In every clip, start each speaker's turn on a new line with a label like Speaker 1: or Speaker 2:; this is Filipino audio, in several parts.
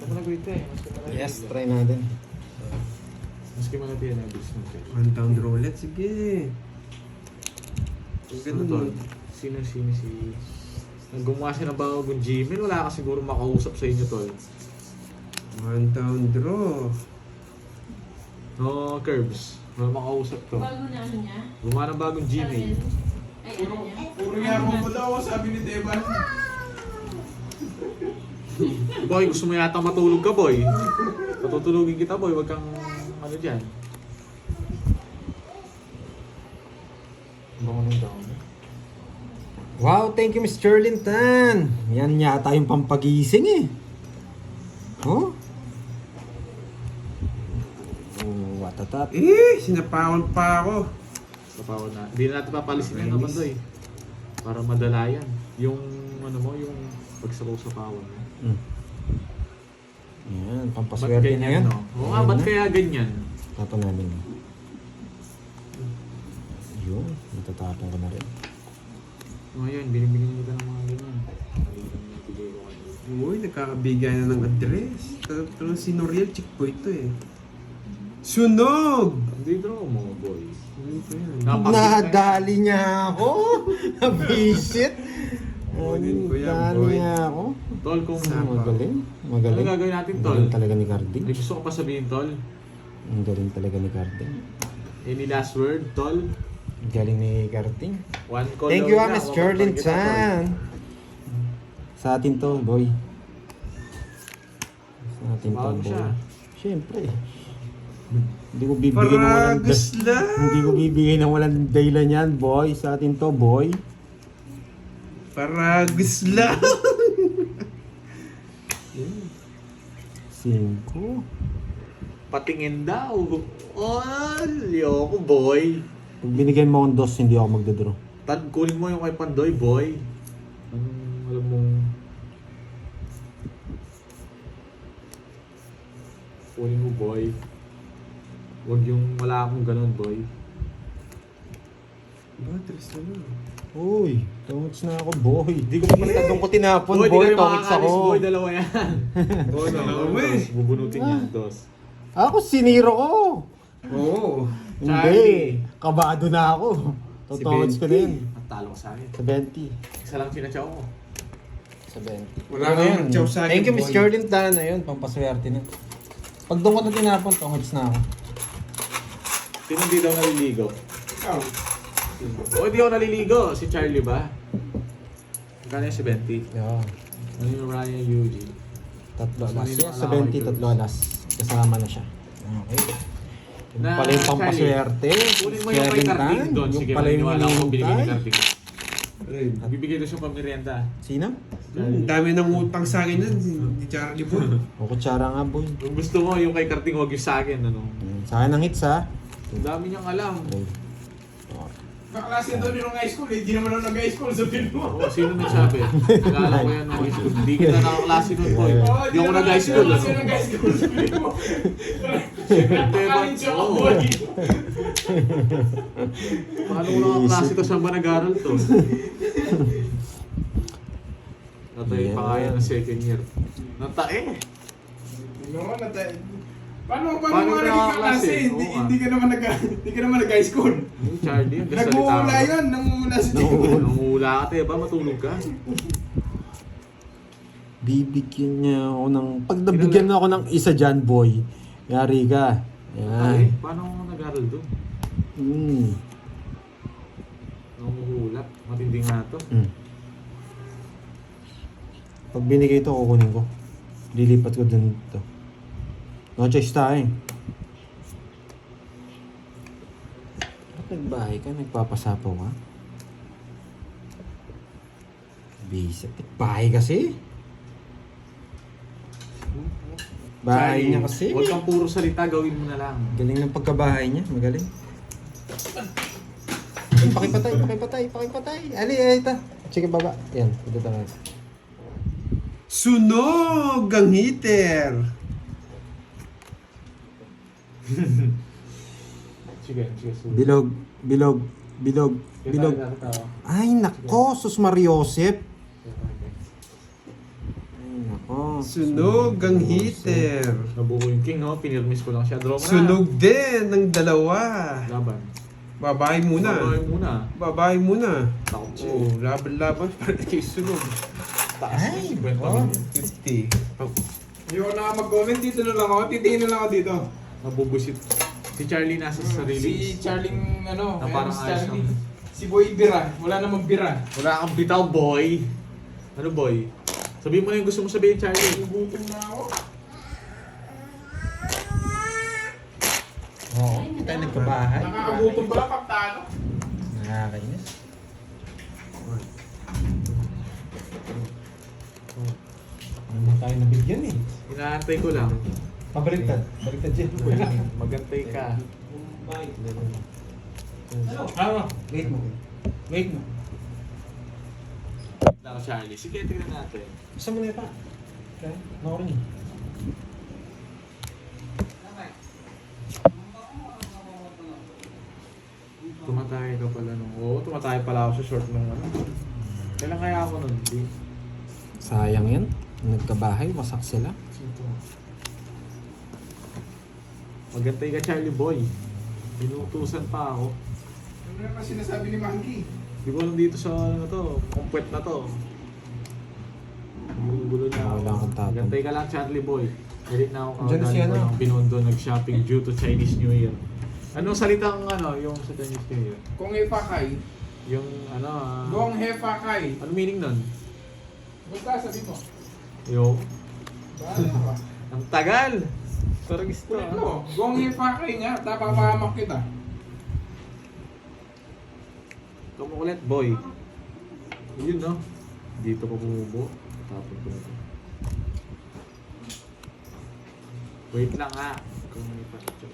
Speaker 1: Malagwit eh.
Speaker 2: Yes, try natin.
Speaker 1: Maski malagwit na bis mo.
Speaker 3: 1 pound roulette, sige.
Speaker 1: Ano tol? Sino si... Nang gumawa siya ng bagong Gmail, wala ka siguro makausap sa inyo tol.
Speaker 3: 1 pound draw.
Speaker 1: No, Curbs. Wala makausap to.
Speaker 4: Bago na ano niya?
Speaker 1: Gumawa ng bagong Gmail.
Speaker 4: Ay, ano niya?
Speaker 5: Puro nga akong daw, sabi ni Teban.
Speaker 1: Boy, gusto mo yata matulog ka, boy. Patutulugin kita, boy. Huwag kang ano dyan. Bango ng down.
Speaker 2: Wow, thank you, Miss Cherlyn Tan. Yan yata yung pampagising eh. Oh? Oh, watatat.
Speaker 3: Sinapawan pa ako.
Speaker 1: Kapawad na. Hindi na natin papalisin yan naman, boy. Para madala yan. Yung ano mo, yung pagsapaw-sapawan mo.
Speaker 2: Yan,
Speaker 1: Ba't
Speaker 2: pampaswerte na yan.
Speaker 1: ganyan, no? Oo nga, ba't kaya ganyan?
Speaker 2: Tapon namin. Yun, natatapon ko na rin.
Speaker 1: Ngayon, binibigyan kita ng mga ganyan. Mali lang yung bigay ko kanina.
Speaker 3: Uy, nagkakabigay na ng address. Pero si Noriel, chick boy to eh. Sunog!
Speaker 1: Hindi draw mo, boy.
Speaker 3: Ano pa yan?
Speaker 2: Nadali niya ako. Nabisit.
Speaker 3: Kunin ko yan,
Speaker 2: Nadali
Speaker 3: boy.
Speaker 2: niya ako.
Speaker 1: Tol, kung...
Speaker 2: Magaling.
Speaker 1: Ano
Speaker 2: Magaling.
Speaker 1: gagawin natin, Tol?
Speaker 2: Magaling talaga ni Carding.
Speaker 1: May gusto ko pa sabihin, Tol.
Speaker 2: Ang galing talaga ni Carding.
Speaker 1: Any last word, Tol?
Speaker 2: Ang galing ni Carding.
Speaker 1: One call
Speaker 2: Thank you,
Speaker 1: lang
Speaker 2: Miss
Speaker 1: na.
Speaker 2: Cherlyn
Speaker 1: Mapapagkita, Tol.
Speaker 2: Tan. Sa atin to, boy. Sa atin to,
Speaker 1: Sumawag
Speaker 2: boy.
Speaker 1: siya.
Speaker 2: Siyempre. Hindi ko bibigyan ng walang
Speaker 3: Paragus lang!
Speaker 2: Hindi ko bibigyan ng walang dahilan yan, boy. Sa atin to, boy.
Speaker 3: Paragus lang!
Speaker 2: 5.
Speaker 1: Patingin daw. Oh, liyoko, boy.
Speaker 2: Pag binigyan mo akong dos, hindi ako magdodraw.
Speaker 1: Tad, kunin mo yung kay Pandoy, boy. Alam mong... Kunin mo, boy. Huwag yung wala akong ganun, boy.
Speaker 3: Batteries na lang.
Speaker 2: Uy, tongits na ako, boy.
Speaker 1: Hindi ko
Speaker 2: Basta doon ko tinapon, boy.
Speaker 1: di kayo
Speaker 2: Tongits
Speaker 1: makakalis,
Speaker 2: ako.
Speaker 1: boy. Dalawa yan.
Speaker 3: Oo, dalawa eh.
Speaker 1: Dos, bubunutin yan, dos.
Speaker 2: Ako, siniro ko.
Speaker 3: Oo.
Speaker 2: Hindi.
Speaker 1: Charlie.
Speaker 2: Kabado na ako. Totongits ko na yun.
Speaker 1: Ang talo ko sa akin.
Speaker 2: 70.
Speaker 1: Isa lang sinatsaw ko.
Speaker 2: 70.
Speaker 3: Wala kang nagtsaw sa akin,
Speaker 2: Thank you, Miss
Speaker 3: boy.
Speaker 2: Jordan Tan. Ayun, pampaswerte na. Pag doon ko na tinapon, tongits na ako.
Speaker 1: Sino hindi daw naliligo?
Speaker 3: Ikaw.
Speaker 1: O, hindi ako naliligo. Si Charlie ba? Magkano yung 70?
Speaker 2: Yeah.
Speaker 1: Ano yung Ryan Eugene?
Speaker 2: Tatlo alas.
Speaker 1: Sabihin
Speaker 2: Yeah,
Speaker 1: mo,
Speaker 2: 70, tatlo alas. Kasama na siya. Okay. Yung
Speaker 1: Na,
Speaker 2: pala yung pampaswerte.
Speaker 1: Kunin mo yung kay Carding doon.
Speaker 2: Yung
Speaker 1: Sige,
Speaker 2: pala yung
Speaker 1: maniwala ko binigay ni
Speaker 2: hinihintay.
Speaker 1: Carding.
Speaker 3: Ayun.
Speaker 1: Bibigay doon siya pamirienda.
Speaker 2: Sino?
Speaker 3: Ang dami ng utang sa akin yan, si Charlie Boy.
Speaker 2: O kutsara nga, boy.
Speaker 1: Kung gusto mo, yung kay Carding, huwag yung sa akin. Ano?
Speaker 2: Sa akin ang hits, ha?
Speaker 1: Ang dami niyang alam.
Speaker 2: Okay.
Speaker 5: Kaklase daw nung high school, hindi naman ako nag-high school sa mo.
Speaker 1: O, sino nagsabi? Nagala ko yan nung high school. Hindi kita nakaklase nun, boy. Hindi ako nag-high school.
Speaker 5: Kasi
Speaker 1: Ano?
Speaker 5: nag-high school sa mo. College ako,
Speaker 1: Oo.
Speaker 5: boy.
Speaker 1: Paano ko nakaklase to? Saan ba nag-aral to? Natay pa kaya ng second year. Natae.
Speaker 5: No, Paano
Speaker 1: Paano
Speaker 5: mo
Speaker 1: ka
Speaker 5: naging
Speaker 1: nakaklase?
Speaker 5: kaklase? Hindi,
Speaker 1: Oo nga.
Speaker 5: hindi ka naman nag-high school.
Speaker 1: Yung Charlie, ang
Speaker 5: Nag-uula yun, nangungula si Tito.
Speaker 1: Nangula ka, te ba? Matulog ka?
Speaker 2: Bibigyan niya ako ng... Pag nabigyan na ako ng isa dyan, boy, yari ka.
Speaker 1: Ay,
Speaker 2: Yan.
Speaker 1: paano ako nag-aral doon?
Speaker 2: Mm.
Speaker 1: Nanguhula. Matindi nga to.
Speaker 2: Mm. Pag binigay ito, kukunin ko. Lilipat ko dun ito. No choice tayo. Ba't nagbahay ka? Nagpapasapaw ka? Bisa. Bahay kasi? Bahay niya kasi.
Speaker 1: Huwag kang puro salita, gawin mo na lang.
Speaker 2: Galing ng pagkabahay niya. Magaling. Ay, pakipatay. Ali, ito. Sige, baba. Yan, ito tayo.
Speaker 3: Sunog ang heater!
Speaker 1: Sige, sige.
Speaker 2: Bilog. Ay, nako, sus Mariosep. Ay, nako. Oh,
Speaker 3: Sunog ang heater.
Speaker 1: Nabuko yung king, no? Pinirmis ko lang siya. Draw mo na.
Speaker 3: Sunog din ng dalawa.
Speaker 1: Laban.
Speaker 3: Babae muna.
Speaker 1: Babae muna.
Speaker 3: Babae muna.
Speaker 1: Takot siya.
Speaker 3: Oo, laban-laban para kay sunog.
Speaker 1: Taas.
Speaker 2: Ay,
Speaker 1: 50
Speaker 2: oh.
Speaker 1: million.
Speaker 3: 50.
Speaker 5: Ayoko na mag-comment, dito na lang ako. Titingin na lang ako dito.
Speaker 1: Nabubusit. Si Charlie nasa sarili.
Speaker 5: Si Charling, ano,
Speaker 1: Na
Speaker 5: ayan,
Speaker 1: parang
Speaker 5: si
Speaker 1: ayos
Speaker 5: Charlie.
Speaker 1: naman.
Speaker 5: Si Boy Bira. Wala na magbira.
Speaker 1: Wala kang bitaw, boy. Ano, boy? Sabihin mo na yung gusto mo sabihin, Charlie.
Speaker 5: Gutom na ako.
Speaker 2: Oo, hindi tayo nagkabahay.
Speaker 5: Nakakagutom pala kaptano.
Speaker 2: Nakakainis. Ano mo tayo nabigyan eh?
Speaker 1: Inaantay ko lang.
Speaker 2: Pabaliktad. Baliktad dyan.
Speaker 1: Magantay ka.
Speaker 5: Ano?
Speaker 2: Wait mo.
Speaker 5: Wait mo.
Speaker 1: Lang, Charlie. Sige, tignan natin.
Speaker 2: Gusto mo na pa? Okay. Ako rin eh.
Speaker 1: Tumatay ka pala nung... Oo, tumatay pala ako sa short nung ano. Kailan kaya ako nun? Di.
Speaker 2: Sayang yan. Nagkabahay, wasak sila.
Speaker 1: Magantay ka, Charlie boy. Pinutusan pa ako.
Speaker 5: Ano na pa sinasabi ni Monkey?
Speaker 1: Di ko alam dito sa ano to, kumpwet na to. Gulo na ako.
Speaker 2: Wala akong tapon.
Speaker 1: Magantay ka lang, Charlie boy. Edit na ako
Speaker 2: Diyan si
Speaker 1: kagaling ko
Speaker 2: ano?
Speaker 1: ng Binondo nag-shopping due to Chinese New Year. Anong salitang ano, yung sa Chinese New Year?
Speaker 5: Kung Hefakay.
Speaker 1: Yung ano,
Speaker 5: Gong Hefakay.
Speaker 1: ano meaning nun?
Speaker 5: Basta sabi mo.
Speaker 1: Yung,
Speaker 5: Bahala ka.
Speaker 1: ang tagal! Taragis to
Speaker 5: Kulit
Speaker 1: ah.
Speaker 5: mo. Gong Hefakay nga. Tapapahamak kita.
Speaker 1: Kumukulit, boy. Yun no? Dito ko bumubo. Tapos ko na to. Wait lang ha. Kung may picture.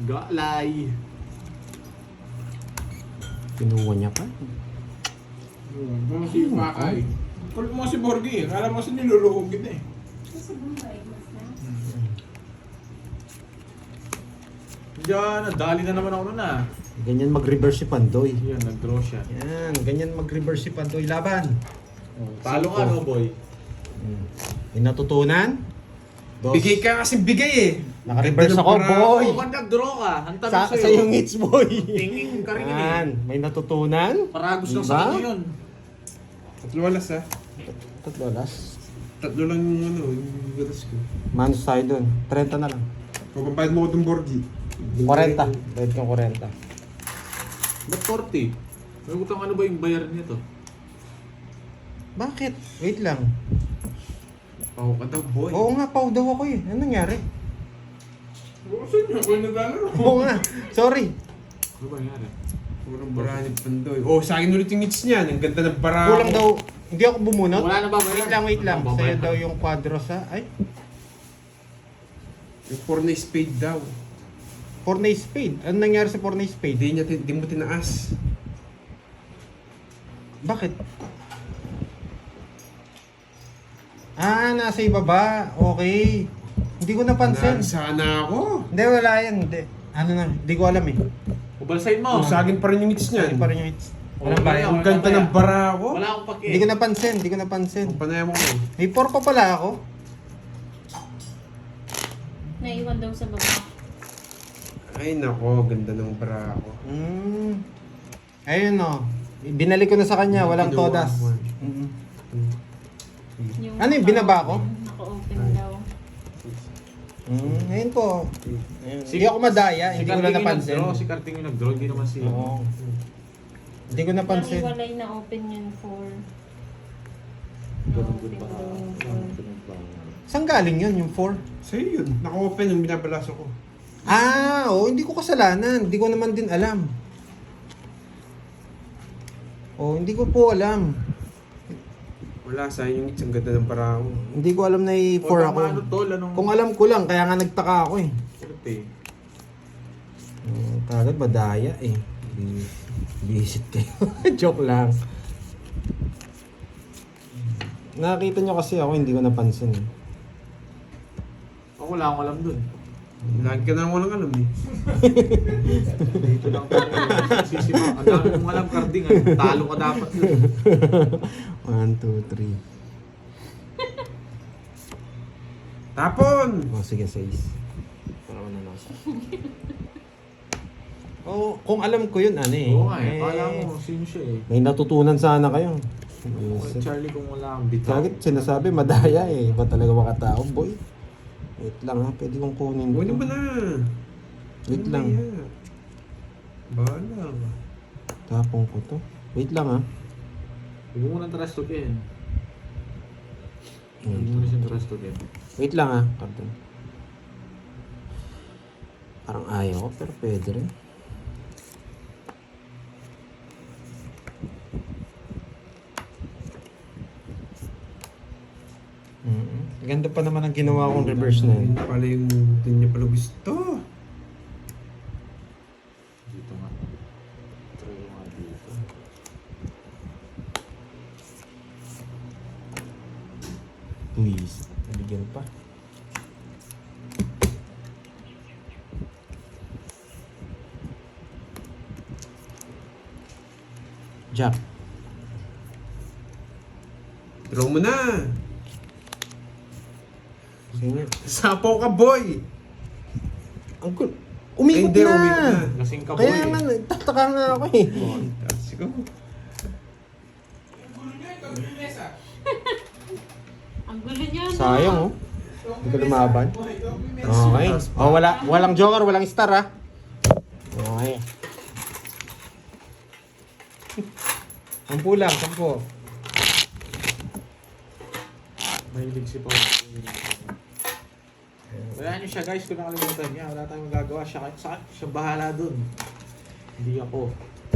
Speaker 1: Galay.
Speaker 2: Pinuha niya pa.
Speaker 5: Gong Hefakay. Kulit mo si Borgie. Kala mo si niluluhog kita eh.
Speaker 1: Diyan, nadali na naman ako nun ah.
Speaker 2: Ganyan mag-reverse si Pandoy.
Speaker 1: Yan, nag-draw siya.
Speaker 2: Yan, ganyan mag-reverse si Pandoy. Laban.
Speaker 1: Talo ka no, boy?
Speaker 2: May natutunan? Dos.
Speaker 3: Bigay ka kasi bigay eh.
Speaker 2: Naka-reverse
Speaker 3: Ganda ng
Speaker 2: ako,
Speaker 3: para-
Speaker 2: boy.
Speaker 1: Oh, ba't nag-draw ka? Ang tanong
Speaker 2: Sa
Speaker 1: sa'yo.
Speaker 2: yung hits, boy.
Speaker 1: Tingin ka rin yun
Speaker 2: Yan,
Speaker 1: eh.
Speaker 2: may natutunan?
Speaker 1: Paragos lang
Speaker 2: Diba?
Speaker 1: sa akin yun.
Speaker 3: Tatlo alas ha.
Speaker 2: Tatlo alas.
Speaker 3: Tatlo lang yung ano, yung gatas ko.
Speaker 2: Manos tayo dun. 30 na lang.
Speaker 3: Papabayad mo ko itong Borgie.
Speaker 2: 40. Bayad kang 40.
Speaker 1: Ba't 40? May utang ano ba yung bayaran nito?
Speaker 2: Bakit? Wait lang.
Speaker 3: Pao ka daw, boy.
Speaker 2: Oo nga, pau daw ako eh. Ano nangyari?
Speaker 5: Saan niyo? Kung naglalaro.
Speaker 2: Oo nga. Sorry.
Speaker 1: Ano ba nangyari?
Speaker 3: Purong bara ni Pandoy. Oh, sa akin ulit yung hits niyan. Ang ganda ng bara
Speaker 2: Kulang
Speaker 3: ko.
Speaker 2: daw. Hindi ako bumunot.
Speaker 1: Wala na ba bayaran?
Speaker 2: Wait lang.
Speaker 1: Wala na ba
Speaker 2: Sa'yo
Speaker 1: bayaran?
Speaker 2: daw yung quadro sa... Ay,
Speaker 3: Yung 4 na spade daw.
Speaker 2: 4 na spade. Ano nangyari sa 4 na spade?
Speaker 3: Hindi mo tinaas.
Speaker 2: Bakit? Ah, nasa ibaba. Okay. Hindi ko napansin.
Speaker 3: Sana ako.
Speaker 2: Hindi, wala yan. Hindi. Ano na, hindi ko alam eh.
Speaker 1: Ubalsahin mo.
Speaker 3: Oh, sa akin pa rin yung hits niyan.
Speaker 2: Hindi pa rin yung hits.
Speaker 1: Oh,
Speaker 2: Walang
Speaker 1: wala
Speaker 2: bayan.
Speaker 1: yan.
Speaker 3: Ang ganda ng bara ko.
Speaker 1: Wala akong paki.
Speaker 2: Hindi ko napansin.
Speaker 3: Ang panay mo ko.
Speaker 2: May 4 pa pala ako.
Speaker 4: Naiwan daw sa baba.
Speaker 3: Ay nako, ganda ng bara ko.
Speaker 2: Ayun o. Binalik ko na sa kanya. Walang
Speaker 3: Kinuha
Speaker 2: todas.
Speaker 3: mo.
Speaker 2: Ano yung binaba ko?
Speaker 4: Naka-open daw.
Speaker 2: Ayun po. Ayun. Hindi ako madaya. Hindi ko na napansin.
Speaker 1: Si Karting yung nag-draw. Hindi naman si...
Speaker 2: Oo. Hindi ko napansin.
Speaker 4: Naiwalay na open yun for...
Speaker 1: Ganun
Speaker 4: Na-open
Speaker 1: ba?
Speaker 4: daw yung for...
Speaker 2: Saan galing yun, yung 4?
Speaker 3: Sa'yo yun. Naka-open yung binabalaso ko.
Speaker 2: Hindi ko kasalanan. Hindi ko naman din alam. Hindi ko po alam.
Speaker 3: Wala, sa yung hits. Ang ganda ng bara ko.
Speaker 2: Hindi ko alam na i-4 ako.
Speaker 1: Ano tol? Anong...
Speaker 2: Kung alam ko lang, kaya nga nagtaka ako eh.
Speaker 1: Kurte.
Speaker 2: Kagad madaya eh. Visit kayo. Joke lang. Nakita nyo kasi ako, hindi ko napansin eh.
Speaker 1: Ako wala akong alam dun.
Speaker 3: Lagi ka na walang alam eh.
Speaker 1: Dito lang tayo. Sisipa. Ang dami mong alam, Carding. Talo ka dapat.
Speaker 2: 1, 2, 3.
Speaker 3: Tapon!
Speaker 2: Oh, sige, 6. Para mananasa. Oh, kung alam ko yun, ano eh.
Speaker 1: Oo nga eh. Kala mo, sino siya eh.
Speaker 2: May natutunan sana kayo.
Speaker 1: Charlie, kung wala kang bitaw.
Speaker 2: Bakit sinasabi madaya eh. Ba talaga makatao, boy? Wait lang ha, pwede kong kunin
Speaker 3: Kunin
Speaker 2: to.
Speaker 3: mo na.
Speaker 2: Wait lang.
Speaker 3: Mamaya. Bahala ka.
Speaker 2: Tapong ko to. Wait lang ha.
Speaker 1: Huwag mo munang trust again. Huwag mo muna siyang trust again.
Speaker 2: Wait lang ha, pardon. Parang ayaw ko, pero pwede rin. Ganda pa naman ang ginawa kong reverse na yun.
Speaker 3: Yun pala yung din niya pala gusto.
Speaker 1: Dito nga. Try ko nga dito.
Speaker 2: Please, nabigyan pa. Jack.
Speaker 3: Draw mo na.
Speaker 2: Sige.
Speaker 3: Sapaw ka, boy!
Speaker 2: Angkol, umikot
Speaker 3: Hindi,
Speaker 2: na.
Speaker 3: umikot na.
Speaker 1: Lasing ka,
Speaker 2: Kaya
Speaker 1: boy.
Speaker 2: nga, nagtataka nga ako eh.
Speaker 3: Sige mo.
Speaker 4: Ang gulo niya na.
Speaker 2: Sayang oh. Hindi ka lumaban. Okay. Oh, walang joker, walang star ah. Okay. 10 lang, 10.
Speaker 1: Mahilig si Paul. Wala niyo siya guys, kung nakalimutan niya. Wala tayong magagawa. Siya bahala dun. Hindi ako.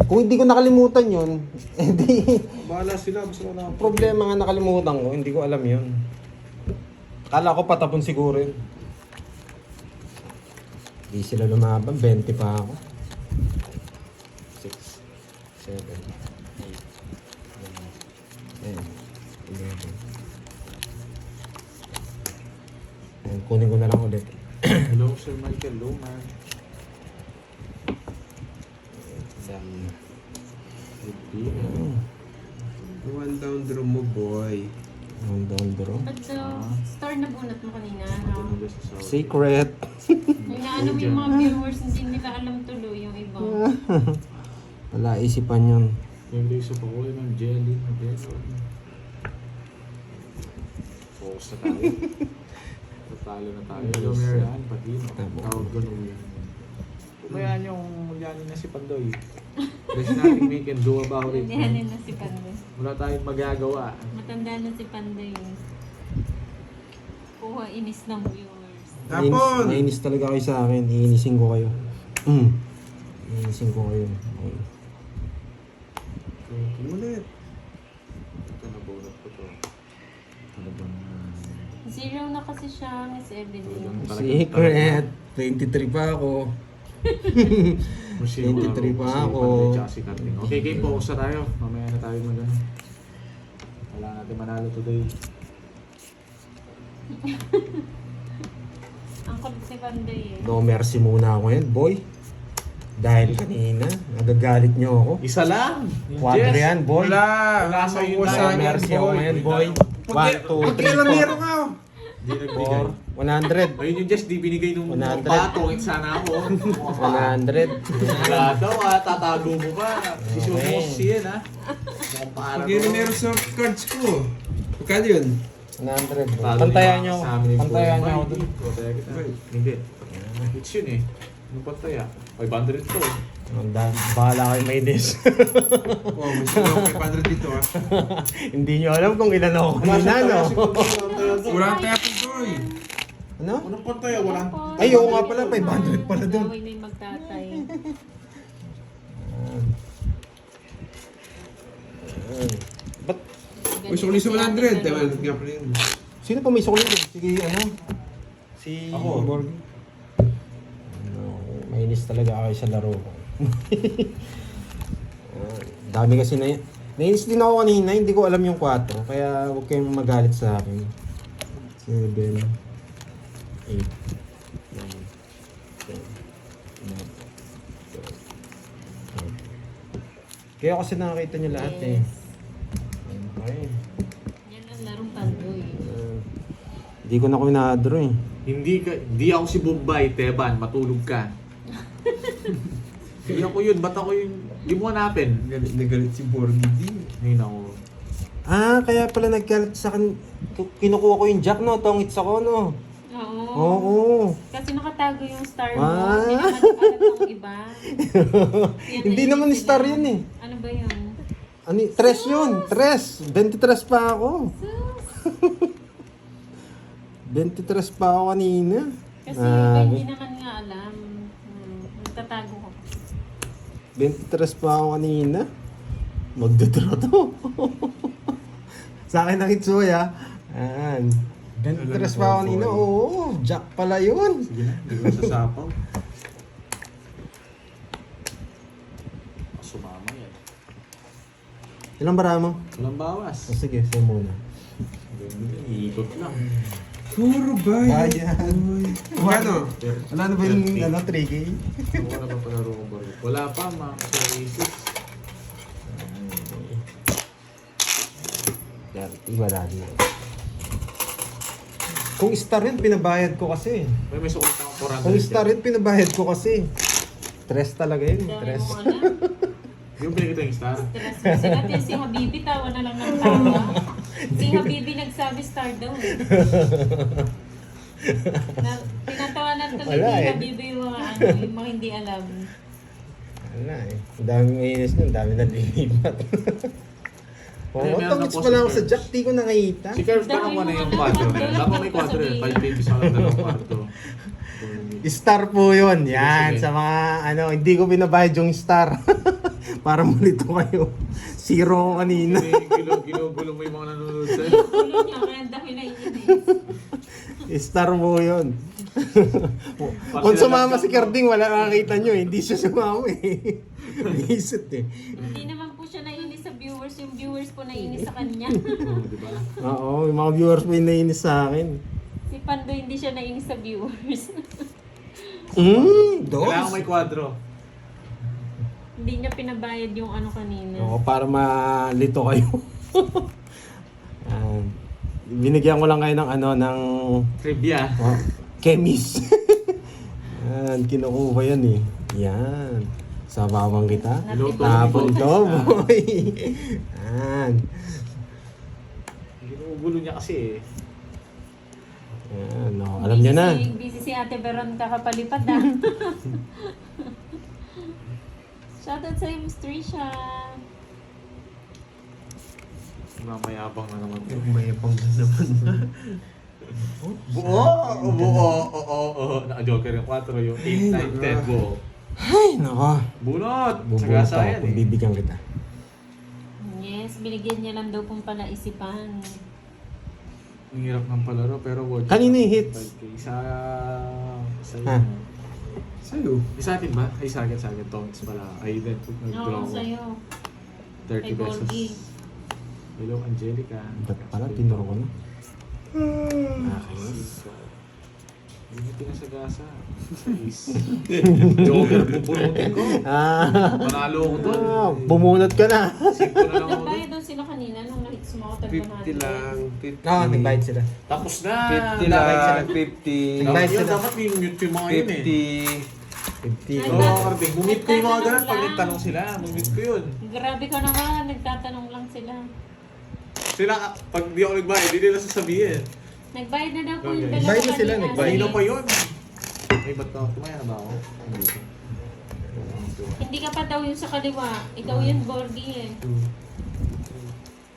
Speaker 2: Kung hindi ko nakalimutan yun, hindi.
Speaker 1: Bahala sila. Basta wala akong
Speaker 2: Problema nga nakalimutan ko, hindi ko alam yun. Kala ko patapon siguro yun. Hindi sila lumaban, 20 pa ako. 6, 7, 8, 9, 10, 11. Ayan, kunin ko na lang ulit.
Speaker 1: Hello, Sir Michael. Hello, man.
Speaker 2: Dami.
Speaker 3: One down draw mo, boy.
Speaker 2: Ang down draw.
Speaker 4: But star na bunot mo kanina, no?
Speaker 2: Secret.
Speaker 4: Yung naano mo yung mga viewers, hindi nila alam tuloy yung iba.
Speaker 2: Wala isipan yun.
Speaker 1: Yung laser pa ko, yung jelly. Focus na tayo. Tatalo na tayo. Hello, Marian. Patino. Tawag ko nung yan. Kumayaan yung magyanin na si Pandoy. There's nothing we can do about it.
Speaker 4: Nandihanin na si Panday.
Speaker 1: Wala tayong magagawa.
Speaker 4: Matanda na si Panday. Kuha inis ng viewers.
Speaker 3: Tapon!
Speaker 2: Nainis talaga kayo sa akin. Iinisin ko kayo. Iinisin ko kayo. Okay.
Speaker 3: Ulit.
Speaker 1: Ito na bonus ko to. Talagang...
Speaker 4: Zero na kasi siya, Miss Evelyn.
Speaker 2: Secret. 23 pa ako. 23 pa ako.
Speaker 1: Okay, game po. Focus na tayo. Mamaya na tayo mag-ano. Wala natin manalo today.
Speaker 4: Ang kulit si Panday eh.
Speaker 2: No mercy muna ako ngayon, boy. Dahil kanina, nagagalit nyo ako.
Speaker 1: Isa lang!
Speaker 2: 4 yan, boy.
Speaker 3: Wala!
Speaker 1: Wala sa'yo
Speaker 3: Wala
Speaker 1: na.
Speaker 2: No
Speaker 3: yan,
Speaker 2: mercy ako
Speaker 3: boy.
Speaker 2: ngayon, boy. 1, 2, 3,
Speaker 3: Kailan meron ka?
Speaker 1: Hindi nagbigay.
Speaker 2: 4, 100.
Speaker 1: Ayun yung just di binigay nung
Speaker 2: 100.
Speaker 1: patong. Sana ako.
Speaker 2: 100.
Speaker 1: Wala daw tatago mo pa. Sisuot mo siya ha. Mukhang para
Speaker 3: Pag yun meron sa cards ko. Pagkano yun?
Speaker 2: 100. Pantayan nyo ako. Pantayan nyo ako dun.
Speaker 1: Pantaya kita. Hindi. Hits yun eh. Anong pantaya? 500 to.
Speaker 2: Bahala kayo may dis.
Speaker 3: Oh, may sinong 500 dito ah.
Speaker 2: Hindi nyo alam kung ilan ako kanina, no?
Speaker 3: Wala kaya boy.
Speaker 2: Ano?
Speaker 1: Anong pantaya? Walang...
Speaker 2: Ay, oo nga pala, 500 pala dun.
Speaker 4: Gawin na yung magtatay.
Speaker 2: Ba't?
Speaker 3: Uy, sukli sa 100. Diba, nga pala yun.
Speaker 2: Sino pa may sukulit? Sige, ano? Si...
Speaker 1: Ako.
Speaker 2: Borg. Ano, mainis talaga ako sa laro ko. Dami kasi na... Nainis din ako kanina, hindi ko alam yung 4. Kaya huwag kayong magalit sa akin. 7, 8, 9, Kaya kasi nakakita niyo lahat eh.
Speaker 4: Yes.
Speaker 2: Okay.
Speaker 4: Yan ang larong Pandoy.
Speaker 2: Hindi ko na kuminadro eh.
Speaker 1: Hindi ako si Bombay, Teban, matulog ka. Hindi ako yun, ba't ako yun? Hindi mo hanapin.
Speaker 3: Galit na galit si Borgie din.
Speaker 1: Ngayon ako.
Speaker 2: Kaya pala nagkalat sa akin. Kinukuha ko yung jack, no? Tongits ako, no?
Speaker 4: Oo.
Speaker 2: Oo.
Speaker 4: Kasi nakatago yung star mo.
Speaker 2: Ah.
Speaker 4: Hindi naman alam ng iba. Yan
Speaker 2: Hindi
Speaker 4: na
Speaker 2: naman
Speaker 4: yun
Speaker 2: star
Speaker 4: sila.
Speaker 2: yun eh.
Speaker 4: Ano ba yun?
Speaker 2: Tres yun. Tres. 23 pa ako. 23 pa ako kanina.
Speaker 4: Kasi iba hindi naman nga alam. Nagtatago ko.
Speaker 2: 23 pa ako kanina. Magdodro to. Sa akin ang Itsuya. Ayan. 23 pa ako kanina. Oo. Jack pala yun.
Speaker 1: Sige na, hindi ko sasapaw. Sumama yan.
Speaker 2: Ilang bara mo?
Speaker 1: Walang bawas.
Speaker 2: Sige, sa'yo muna.
Speaker 1: Iikot lang.
Speaker 3: Puro ba?
Speaker 2: Bayan.
Speaker 3: Ano?
Speaker 2: Wala na ba yung 3K?
Speaker 1: Wala pa palaro ko ba? Wala pa, mga kasi
Speaker 2: Wala na. Kung star yun, pinabayad ko kasi.
Speaker 1: may sukulit akong 400.
Speaker 2: Kung star yun, pinabayad ko kasi. Tres talaga yun.
Speaker 4: Dami
Speaker 2: Tres.
Speaker 4: mo alam.
Speaker 1: Yung pinagkita yung star.
Speaker 4: Stress kasi natin si Habibi tawa na lang ng tawa. Si Habibi nagsabi star daw eh. Tinatawanan kami
Speaker 2: Wala
Speaker 4: ni
Speaker 2: eh.
Speaker 4: Habibi yung mga yung mga hindi alam.
Speaker 2: Wala eh. Ang daming mainis nun. Ang dami na lilipat. Oo,
Speaker 1: Meron
Speaker 2: tangits
Speaker 1: ako
Speaker 2: pala
Speaker 1: si
Speaker 2: ako sa
Speaker 1: Curves.
Speaker 2: Jack. Di ko nakita.
Speaker 1: Si Curves na naman na yung kwadro na yun. Dapat may kwadro yun. 5 babies ako ng dalawang kwarto.
Speaker 2: Star po yun. Yan.
Speaker 1: Sige.
Speaker 2: Sa mga, hindi ko binabayad yung star. Para mulito kayo. Zero ko kanina.
Speaker 1: Ginugulo mo yung mga nanonood sa'yo.
Speaker 4: Ulo niya kaya ang dami na iinis.
Speaker 2: Star mo yun. Kung sumama si Kerding, wala nakakita nyo eh. Hindi siya sumama eh. Isot eh.
Speaker 4: Hindi naman po siya naiinis sa viewers. Yung viewers po naiinis sa kanya.
Speaker 1: Oo, di ba?
Speaker 2: Oo, yung mga viewers mo yung nainis sa akin.
Speaker 4: Si Pando hindi siya naiinis sa viewers.
Speaker 1: Kailangan
Speaker 2: Dos.
Speaker 1: may kwadro.
Speaker 4: Hindi niya pinabayad yung ano kanina.
Speaker 2: Oo, para malito kayo. Binigyan ko lang kayo ng ng
Speaker 1: Trivia.
Speaker 2: chemis. Kinukuha yan eh. Yan. Sa bawang kita.
Speaker 1: Niluto.
Speaker 2: Tapon to, boy. Yan.
Speaker 1: Ginugulo niya kasi eh.
Speaker 2: Yan, no. Alam niya na.
Speaker 4: Busy si Ate Veron kakapalipad ah. Shoutout sa'yo, Miss Trisha.
Speaker 1: Mamayabang na naman.
Speaker 3: Mayabang na naman.
Speaker 1: Buo! Oo. Naka-joker yung 4, yung 8, 9, 10, buo.
Speaker 2: Ay, nako.
Speaker 1: Bunot!
Speaker 2: Bubunot
Speaker 1: Sagasa
Speaker 2: ako
Speaker 1: yan
Speaker 2: kung
Speaker 1: eh.
Speaker 2: bibigyan kita.
Speaker 4: Yes, binigyan niya lang daw pong pala isipan.
Speaker 1: Ang hirap ng palaro pero watch.
Speaker 2: Kanino yung hits?
Speaker 1: Isa
Speaker 2: Ha?
Speaker 3: Sa'yo.
Speaker 1: Isa atin ba? Ay, sa akin. Tongs pala. Ay, then, nag-draw
Speaker 4: Oo,
Speaker 1: ko.
Speaker 4: sa'yo.
Speaker 1: 30
Speaker 4: Kay
Speaker 1: pesos.
Speaker 4: Borgie.
Speaker 1: Hello, Angelica.
Speaker 2: Ba't pala, tinuro ko na?
Speaker 1: Hindi pinasagasa. Joker, bubunutin ko. Panalo ko doon.
Speaker 2: Bumunot ka na.
Speaker 1: Simple na lang ako doon.
Speaker 4: Nagbayad daw sila kanina nung nakita sa mga
Speaker 3: 50 lang. 50.
Speaker 2: Nagbayad sila.
Speaker 1: Tapos na.
Speaker 3: 50 lang. 50.
Speaker 2: Nagbayad
Speaker 1: Yun,
Speaker 2: sila.
Speaker 1: dapat mute yung mga yun eh.
Speaker 2: 50.
Speaker 1: Oo, Karting. Mumute ko yung mga ganun pag nagtanong sila. Mumute ko yun.
Speaker 4: Grabe ka naman, nagtatanong lang sila.
Speaker 1: Sila, pag di ako nagbayad, hindi nila sasabihin.
Speaker 4: Nagbayad na daw po yung
Speaker 1: Okay.
Speaker 4: dalawa
Speaker 2: Bayad na sila,
Speaker 4: kanina.
Speaker 2: nagbayad.
Speaker 1: Kanina pa yun. Ay, ba't na? Tumaya na ba ako?
Speaker 4: Hindi ka pa daw yung sa kaliwa. Ikaw yun, Borgie eh.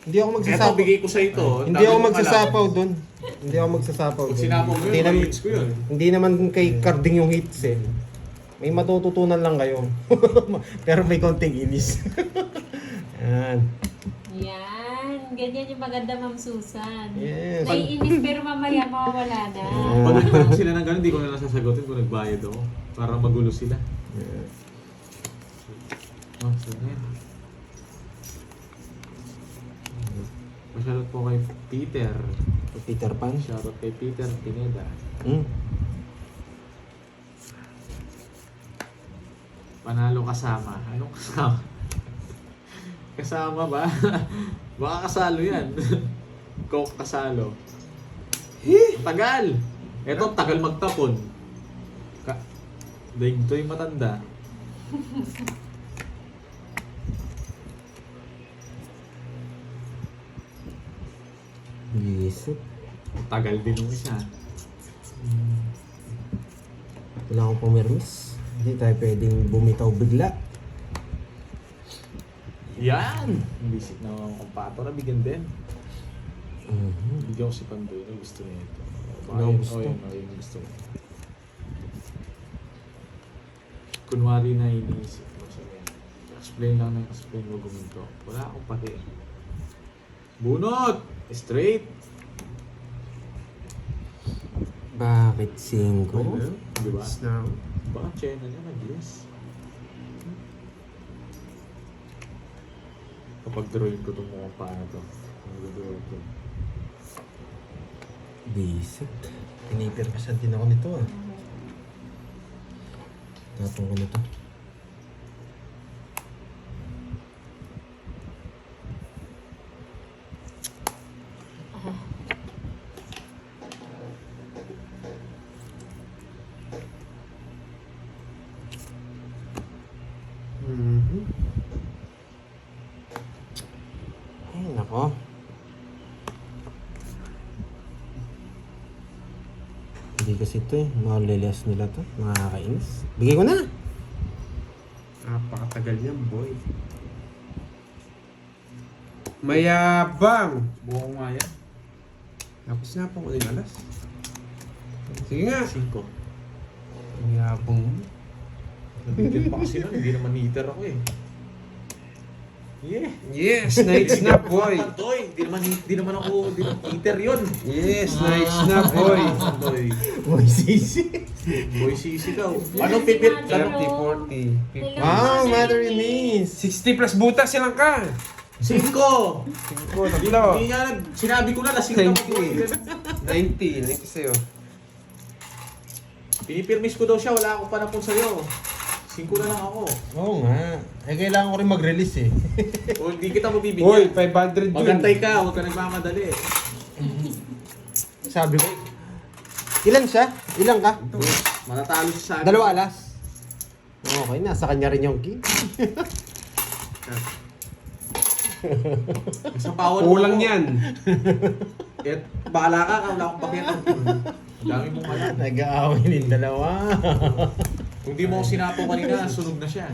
Speaker 2: Hindi ako
Speaker 1: Eto,
Speaker 2: magsasapaw.
Speaker 1: bigay ko sa ito.
Speaker 2: Hindi ako magsasapaw doon. Hindi ako magsasapaw
Speaker 1: Pag
Speaker 2: doon.
Speaker 1: sinapaw mo
Speaker 2: Hindi
Speaker 1: yun,
Speaker 2: naman-
Speaker 1: hits ko yun.
Speaker 2: Hindi naman kay Carding yung hits eh. May matututunan lang kayo. Pero may konting inis. Yan.
Speaker 4: Yan. Ganyan yung maganda, Ma'am Susan.
Speaker 2: Yes.
Speaker 4: Naiinis pero mamaya mawawala na.
Speaker 1: Pag nagtanong sila ng ganun, hindi ko na nasasagutin kung nagbayad ako. Para magulo sila. Oh, so yan. Shoutout po kay Peter.
Speaker 2: Peter Pan.
Speaker 1: Shoutout kay Peter Pineda.
Speaker 2: Hmm.
Speaker 1: Panalo kasama. Anong kasama? Kasama ba? Baka kasalo yan. Coke kasalo. Tagal! Eto, tagal magtapon. Daig to yung matanda.
Speaker 2: Isip.
Speaker 1: Tagal din yung isa.
Speaker 2: Wala akong pumirmis. Hindi tayo pwedeng bumitaw bigla.
Speaker 1: Yan! Visit na mga kumpato na bigyan din.
Speaker 2: Mhm.
Speaker 1: Bigyan ko si Pandoy na gusto niya ito.
Speaker 2: Ano gusto?
Speaker 1: Yun gusto niya. Kunwari na iniisip mo sa yan. Explain lang ng explain mo guminto. Wala akong pati. Bunot! Straight!
Speaker 2: Bakit 5?
Speaker 1: Di ba?
Speaker 3: It's now.
Speaker 1: Baka channel niya nag-yes. Kapag drawing ko itong mga paano to. Mag-drawing ko.
Speaker 2: Bisit. Pinipirmasan din ako nito ah. Tapong ko na to.
Speaker 3: Mhm.
Speaker 2: Ay, nako. Hindi kasi ito eh. Maulilias nila to. Nakakainis. Bigay ko na!
Speaker 3: Napakatagal niyan, boy. Mayabang!
Speaker 1: Buong nga yan.
Speaker 3: Tapos na po ko yung alas. Sige nga.
Speaker 1: 5.
Speaker 3: Mayabang mo.
Speaker 1: Nabigyan pa kasi nun. Hindi naman heater ako eh. Yeah.
Speaker 3: Yes, nice na, boy.
Speaker 1: Pantoy! Di naman ako heater yun.
Speaker 3: Yes, nice na, boy.
Speaker 1: Pantoy.
Speaker 2: Boy, sisi.
Speaker 1: Boy, sisi daw. Anong pipit?
Speaker 3: 30, 40, 50.
Speaker 2: Wow, mother in knees.
Speaker 3: 60 plus butas silang ka.
Speaker 1: 5!
Speaker 3: 5, tatlo.
Speaker 1: Hindi nga, sinabi ko na, lasing na ako.
Speaker 3: 90 sa'yo.
Speaker 1: Pinipirmis ko daw siya, wala akong panapon sa'yo. 5 na lang ako.
Speaker 2: Oo nga. Eh, kailangan ko rin mag-release eh.
Speaker 1: O hindi kita mabibigyan.
Speaker 3: Boy, 500 yun.
Speaker 1: Magantay ka, huwag ka nagmamadali.
Speaker 2: Sabi ko. Ilan siya? Ilan ka?
Speaker 1: Matatalo siya sa akin.
Speaker 2: 2 alas. Okay, nasa kanya rin yung key.
Speaker 1: Sa pawon
Speaker 3: Kulang yan.
Speaker 1: Eh, bahala ka, wala akong pakialam. Ang dami mong alam.
Speaker 2: Nag-aaway ng dalawa.
Speaker 1: Kung di mo ako sinapo kanina, sunog na siya.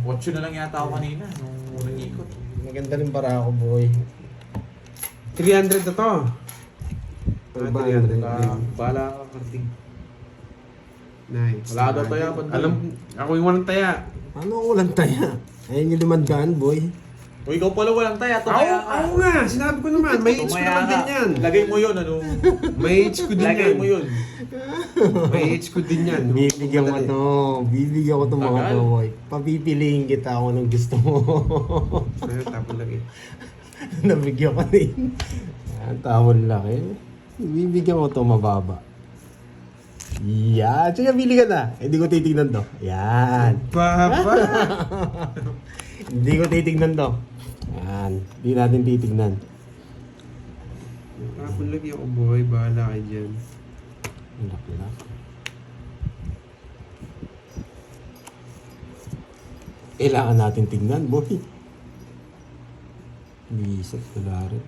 Speaker 1: 8 na lang yata ako kanina, nung unang ikot.
Speaker 2: Maganda rin para ako, boy.
Speaker 3: 300 na to.
Speaker 2: 500.
Speaker 1: Bahala ka, Karting.
Speaker 3: Nice.
Speaker 1: Wala daw taya, Pandoy.
Speaker 3: Alam, ako yung walang taya.
Speaker 2: Ano ang ulang taya? Ayun yung limandaan, boy.
Speaker 1: O ikaw pala walang taya, tumaya ka.
Speaker 3: Ako nga, sinabi ko naman, may age ko
Speaker 1: Tumaya
Speaker 3: naman
Speaker 1: ka.
Speaker 3: din yan.
Speaker 1: Lagay mo yun, ano?
Speaker 3: May age ko din
Speaker 1: Lagay
Speaker 3: yan.
Speaker 1: mo yun.
Speaker 3: May age ko din yan.
Speaker 2: Bibigyan ko to. Bibigyan ko to mga
Speaker 1: Tagal.
Speaker 2: to, boy. Papipiliin kita kung anong gusto mo.
Speaker 3: Ayun, tapon lagi.
Speaker 2: Nabigyan ko din. Yan, tawon lang eh. Bibigyan ko to mababa. Yan. Sige, bili ka na. Hindi ko titignan to. Yan.
Speaker 3: Baba.
Speaker 2: Hindi ko titignan to. Yan. Hindi natin titignan.
Speaker 3: Tapon lagi ako, boy. Bahala kayo dyan.
Speaker 2: Lak-lak. Kailangan natin tignan, boy. Bisat, wala rin.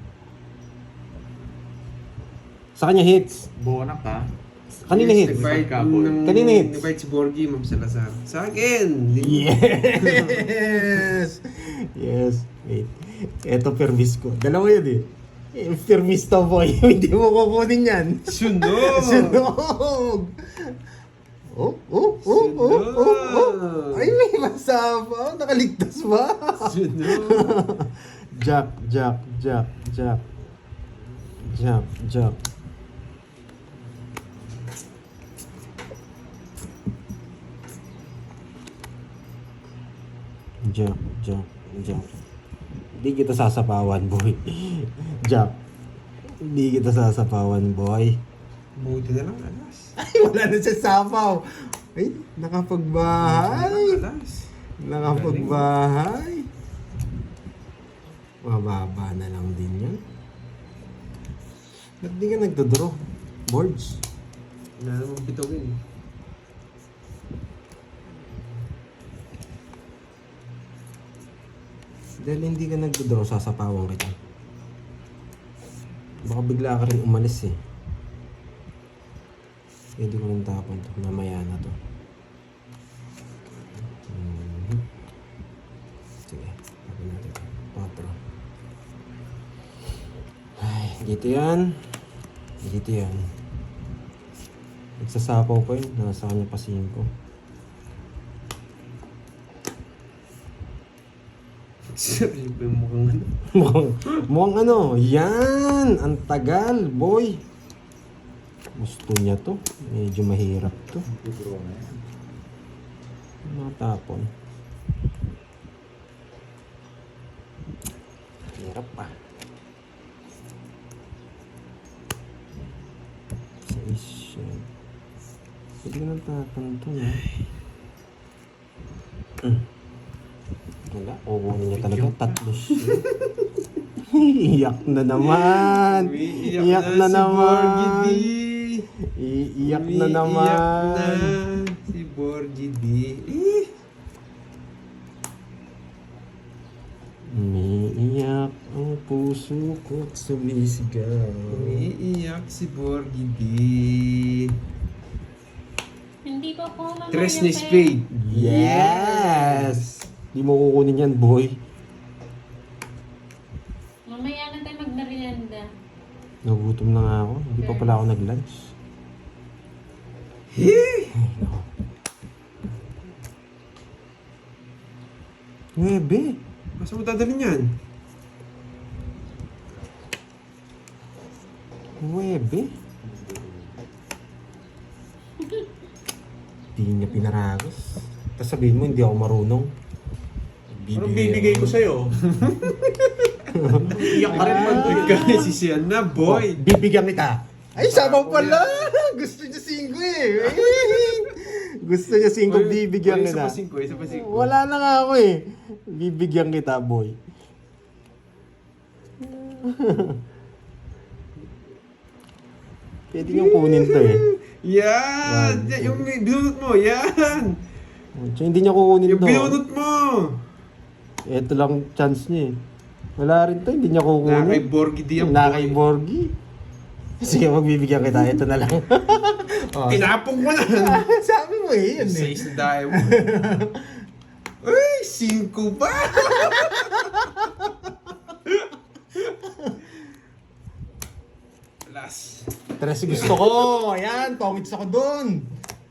Speaker 2: Sa kanya hits.
Speaker 1: Bonak ka.
Speaker 2: Kanina
Speaker 3: Yes,
Speaker 2: hits.
Speaker 3: nag-bite
Speaker 1: Ka, boy.
Speaker 3: ng-
Speaker 2: Kanina hits.
Speaker 3: Nag-bite si Borgie, Ma'am Salazar. Sa akin!
Speaker 2: Yes! Yes. Wait. Eto permis ko. Dalawa yun eh. Permis to, boy. Hindi mo kukunin yan.
Speaker 3: Sunog!
Speaker 2: Sunog! Oh, oh, oh, oh, oh, oh. Ay, may masama. Nakaligtas ba?
Speaker 3: Sunog!
Speaker 2: Jump, jump, jump, jump. Jump, jump. Jump, jump, jump. Hindi kita sasapawan, boy. Jump. Hindi kita sasapawan, boy.
Speaker 3: Buti na lang, alas.
Speaker 2: Ay, wala na siya sapaw. Ay, nakapagbahay.
Speaker 3: Alas.
Speaker 2: Nakapagbahay. Mababa na lang din yun. Ba't di ka nagdodraw? Boards?
Speaker 3: Wala namang bitawin.
Speaker 2: Dahil hindi ka nagdodraw, sasapawan kita. Baka bigla ka rin umalis eh. Pwede ko rin tapon to. Mamaya na to. Mhm. Sige, tapon natin. 4. Ay, dito yan. Dito yan. Nagsasapaw ko yun. Nasa kanya pa 5.
Speaker 3: Siyempre mukhang ano.
Speaker 2: Mukhang ano, yan! Ang tagal, boy! Gusto niya to. Medyo mahirap to.
Speaker 1: Tuturo na yan.
Speaker 2: Matapon. Hirap pa. Sa isyo. Pwede ko nang tapon to, eh. Wala, kukunin niya talaga. 3 siya. Iyak na naman! Iyak na
Speaker 3: si
Speaker 2: naman!
Speaker 3: Borgie D.
Speaker 2: Iiyak na
Speaker 3: Umiiyak
Speaker 2: naman!
Speaker 3: na si Borgie D.
Speaker 2: Umiiyak ang puso ko't sumisigaw.
Speaker 3: Umiiyak si Borgie D.
Speaker 4: Hindi pa po naman
Speaker 3: Tres
Speaker 4: yung
Speaker 3: ni Spade.
Speaker 2: Yes! Di mo kukunin yan, boy.
Speaker 4: Mamaya na tayo magmerienda.
Speaker 2: Nagutom na nga ako. Hindi pa pala ako nag-lunch.
Speaker 3: Hey!
Speaker 2: Ay, nako. 9.
Speaker 3: Masa mo dadalhin yan?
Speaker 2: 9. Di niya pinaragos. Tapos sabihin mo, hindi ako marunong.
Speaker 1: Anong bibigay ko sa'yo? Iyak ka rin man.
Speaker 3: Nagkaya si Sian na, boy.
Speaker 2: Bibigyan kita. Ay, sabaw pala! Gusto niya 5 eh. Gusto niya 5, bibigyan kita.
Speaker 3: Isa pa 5.
Speaker 2: Wala na nga ako eh. Bibigyan kita, boy. Pwede niyong kunin to eh.
Speaker 3: Yan!
Speaker 2: One,
Speaker 3: Yung binunot mo, yan!
Speaker 2: So, hindi niya kukunin
Speaker 3: Yung
Speaker 2: to.
Speaker 3: binunot mo!
Speaker 2: Ito lang chance niya eh. Wala rin to, hindi niya kukunin.
Speaker 3: Na kay Borgie D ang
Speaker 2: Na kay
Speaker 3: boy.
Speaker 2: Borgie. Sige, magbibigyan kita. Ito na lang. Oh.
Speaker 3: Tinapong mo na!
Speaker 2: Sabi mo eh, yun eh.
Speaker 3: 6 na tayo. Uy, 5 ba? Alas.
Speaker 2: 3 gusto ko. Ayan, pangits ako dun.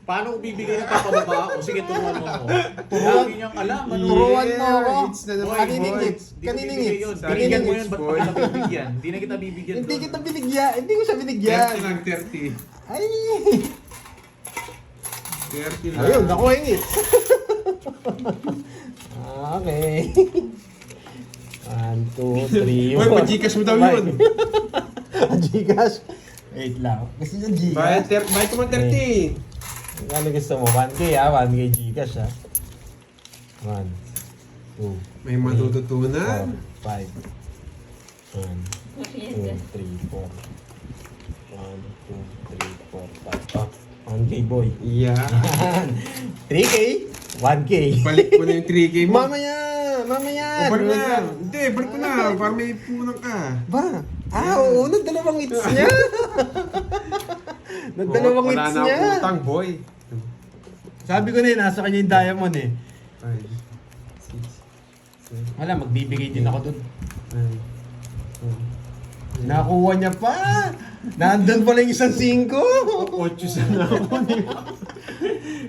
Speaker 1: Paano ko bibigay ng papababa ako? Sige, turuan mo ako. Lagi niyang alam. Ano?
Speaker 2: Turuan mo ako.
Speaker 3: It's na naman,
Speaker 2: Kaniningit.
Speaker 3: boy.
Speaker 1: Di ko
Speaker 2: Kaniningit.
Speaker 1: bibigay yun.
Speaker 3: Sorry,
Speaker 1: Binigyan mo
Speaker 3: Nits,
Speaker 1: yun, ba't
Speaker 3: boy.
Speaker 1: pa kita bibigyan? Hindi na kita bibigyan.
Speaker 2: Hindi
Speaker 1: doon.
Speaker 2: kita binigyan. Hindi ko siya binigyan.
Speaker 3: 30 lang, 30.
Speaker 2: Ay.
Speaker 3: 30 lang.
Speaker 2: Ayun, nakuha yung it. Okay. 1, 2, 3, 4.
Speaker 3: Uy, pa-Gcash mo daw yun.
Speaker 2: Gcash. Wait lang. Gusto niya Gcash.
Speaker 3: Bayad ko man 30.
Speaker 2: Ano gusto mo? 1K ha? 1K Gcash ha? 1, 2,
Speaker 3: May matututunan.
Speaker 2: 4, 5. 1, 2, 3, 4. 1, 2, 3, 4, 5. Oh, 1K boy.
Speaker 3: Yeah.
Speaker 2: 3K? 1K.
Speaker 3: Balik mo na yung 3K mo.
Speaker 2: Mamaya! Mamaya!
Speaker 3: O, balik na. Hindi, balik mo na. Para may punang ka.
Speaker 2: Ba? Oo, nagdalawang hits niya. Nagdalawang
Speaker 3: Wala
Speaker 2: hits
Speaker 3: na
Speaker 2: niya.
Speaker 3: akong utang, boy.
Speaker 2: Sabi ko na yun, nasa kanya yung diamond eh.
Speaker 3: 5, 6, 7,
Speaker 2: Wala, magbibigay din ako dun.
Speaker 3: 8,
Speaker 2: Nakuha niya pa! Nandun pala yung isang 5!
Speaker 3: 8 sana ako.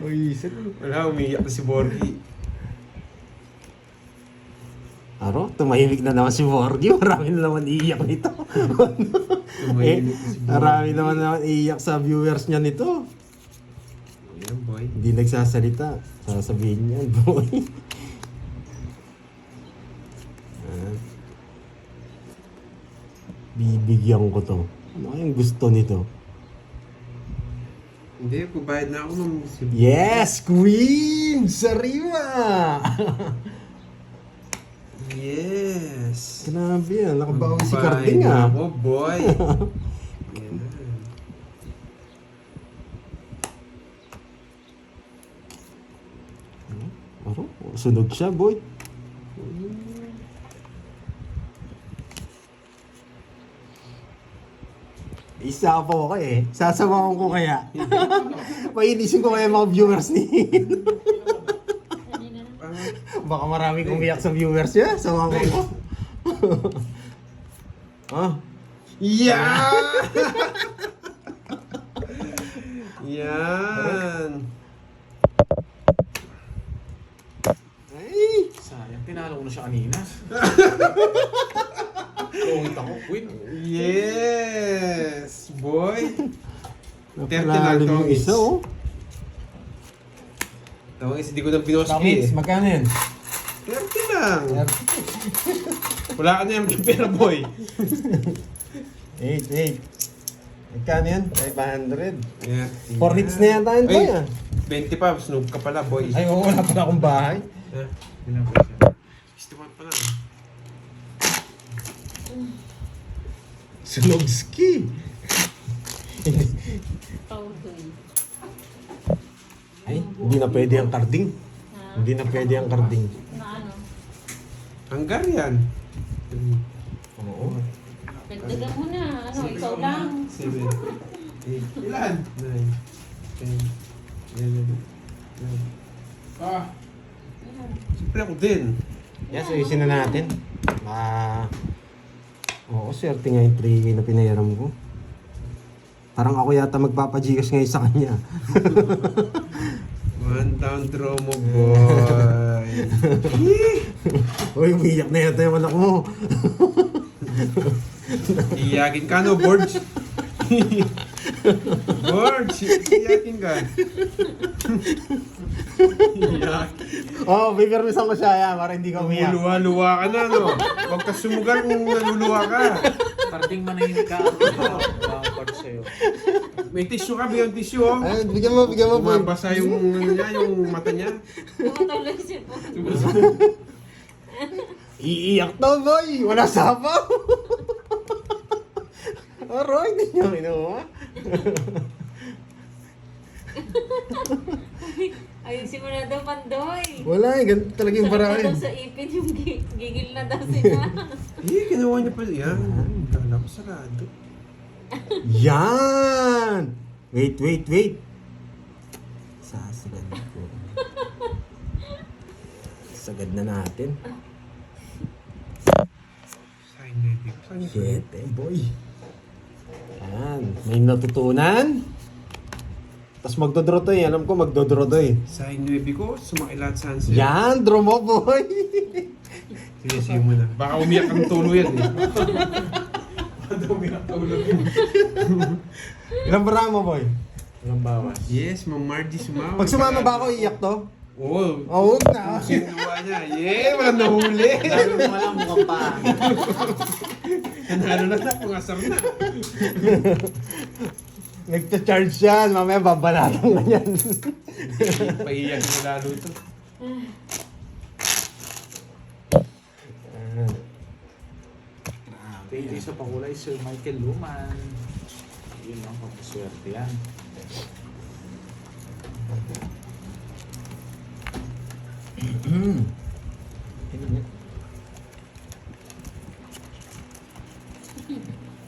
Speaker 2: Uy, isip.
Speaker 3: Wala, umiyak na si Borgie.
Speaker 2: Aro, tumahimik na naman si Borgie. Marami na naman iiyak nito.
Speaker 3: Tumahimik na si Borgie.
Speaker 2: Marami naman iiyak sa viewers niya nito.
Speaker 3: Ayan, boy.
Speaker 2: Hindi nagsasalita. Sasabihin niya, boy. Bibigyan ko to. Ano kayang gusto nito?
Speaker 3: Hindi, kubayad na ako ng...
Speaker 2: Yes! Queen! Sariwa!
Speaker 3: Yes!
Speaker 2: Grabe yan. Nakabawi si
Speaker 3: Kubayad
Speaker 2: Carding
Speaker 3: na
Speaker 2: ah.
Speaker 3: ako, boy! Yan.
Speaker 2: Aro, sunog siya, boy. Isa pa ako eh. Sasamahan ko kaya. Painisin ko kaya mga viewers ni
Speaker 4: Kanina na.
Speaker 2: Baka marami umiyak sa viewers niya. Samahan ko. Ah,
Speaker 3: Yeah! Yan!
Speaker 2: ay!
Speaker 1: Sayang, tinalo ko na siya kanina. Kungit ako, queen.
Speaker 3: Yes! Boy! 30 lang
Speaker 2: Napalalim
Speaker 3: to,
Speaker 2: yung isa oh.
Speaker 3: Tawag is, hindi ko na pinospi
Speaker 2: Bakit?
Speaker 3: eh.
Speaker 2: Magkano yun?
Speaker 3: 30 lang! Wala ka na yung pera, boy!
Speaker 2: 8. Magkano yan? 500.
Speaker 3: Yeah.
Speaker 2: 4 hits na yata yun, boy ah.
Speaker 3: 20 pa, snoop ka pala, boy.
Speaker 2: Ay, oo, wala pala akong bahay.
Speaker 3: Yeah.
Speaker 1: Ilan ba siya?
Speaker 3: 61 pa lang.
Speaker 2: Sulogski.
Speaker 4: Pautoy.
Speaker 2: Ay, hindi na pwede ang carding.
Speaker 4: Ha?
Speaker 2: Hindi na pwede ang carding.
Speaker 4: Na ano?
Speaker 3: Hungarian.
Speaker 2: Oo.
Speaker 4: Dagdagan mo na. Ano, ikaw lang.
Speaker 3: 7, 8,
Speaker 5: Ilan?
Speaker 3: 9, 10, 11, 12.
Speaker 5: Ah,
Speaker 3: Siyempre ako din.
Speaker 2: Yes, ayusin na natin. Oo, swerte nga yung 3K na pinayaram ko. Parang ako yata magpapagigas ngayon sa kanya.
Speaker 3: One down throw mo, boy.
Speaker 2: Uy, umiyak na yata yung anak mo.
Speaker 3: Iyakin ka, no, Borge? Borge, iyakin ka. Iyak.
Speaker 2: Oo, bibirmisan ko siya yan para hindi ka umiyak.
Speaker 3: Luwa-luwa ka na, no? Huwag ka sumugal kung naluluwa ka.
Speaker 1: Carding manahimik ka. Ang part sa'yo.
Speaker 3: May tissue ka, bigyan tissue, oh.
Speaker 2: Ay, bigyan mo, boy.
Speaker 3: Bumabasa yung, ano niya, yung mata niya.
Speaker 4: Tumatuloy si po.
Speaker 2: Iiyak to, boy! Wala sapaw! Aroy, hindi niya kinuha.
Speaker 4: Ayusin mo na daw, Pandoy.
Speaker 2: Wala eh, ganito talaga yung
Speaker 4: Sakit na
Speaker 2: paraan.
Speaker 4: daw sa ipin yung gigil na daw sila.
Speaker 3: Ginawa niya pa yan. Kala ko sarado.
Speaker 2: Yan! Wait. Sasagad ko. Sagad na natin.
Speaker 3: Sign ready. Saan yung sign?
Speaker 2: 7, boy. Yan, may natutunan. Tapos magdodraw to eh. Alam ko magdodraw to eh.
Speaker 3: Sign ready ko, sumakailat sa answer.
Speaker 2: Yan, draw mo, boy.
Speaker 3: Sige mo na. Baka umiyak ang tulo yan eh.
Speaker 2: Ilang bara mo, boy?
Speaker 1: Ilang bawas?
Speaker 3: Yes, Ma'am Margie sumama.
Speaker 2: Pag sumama ba ako, iiyak to?
Speaker 3: Oo.
Speaker 2: Oo, huwag na.
Speaker 3: Sinuwa niya. Yeah, walang nahuli.
Speaker 1: Lalo mo lang mukhang pa.
Speaker 3: Nanalo na na, pangasar na.
Speaker 2: Nagta-charge yan. Mamaya babalatan ka yan.
Speaker 3: Paiyak na lalo ito.
Speaker 1: Thank you sa pakulay, Sir Michael Luman. Yun ang papaswerte yan.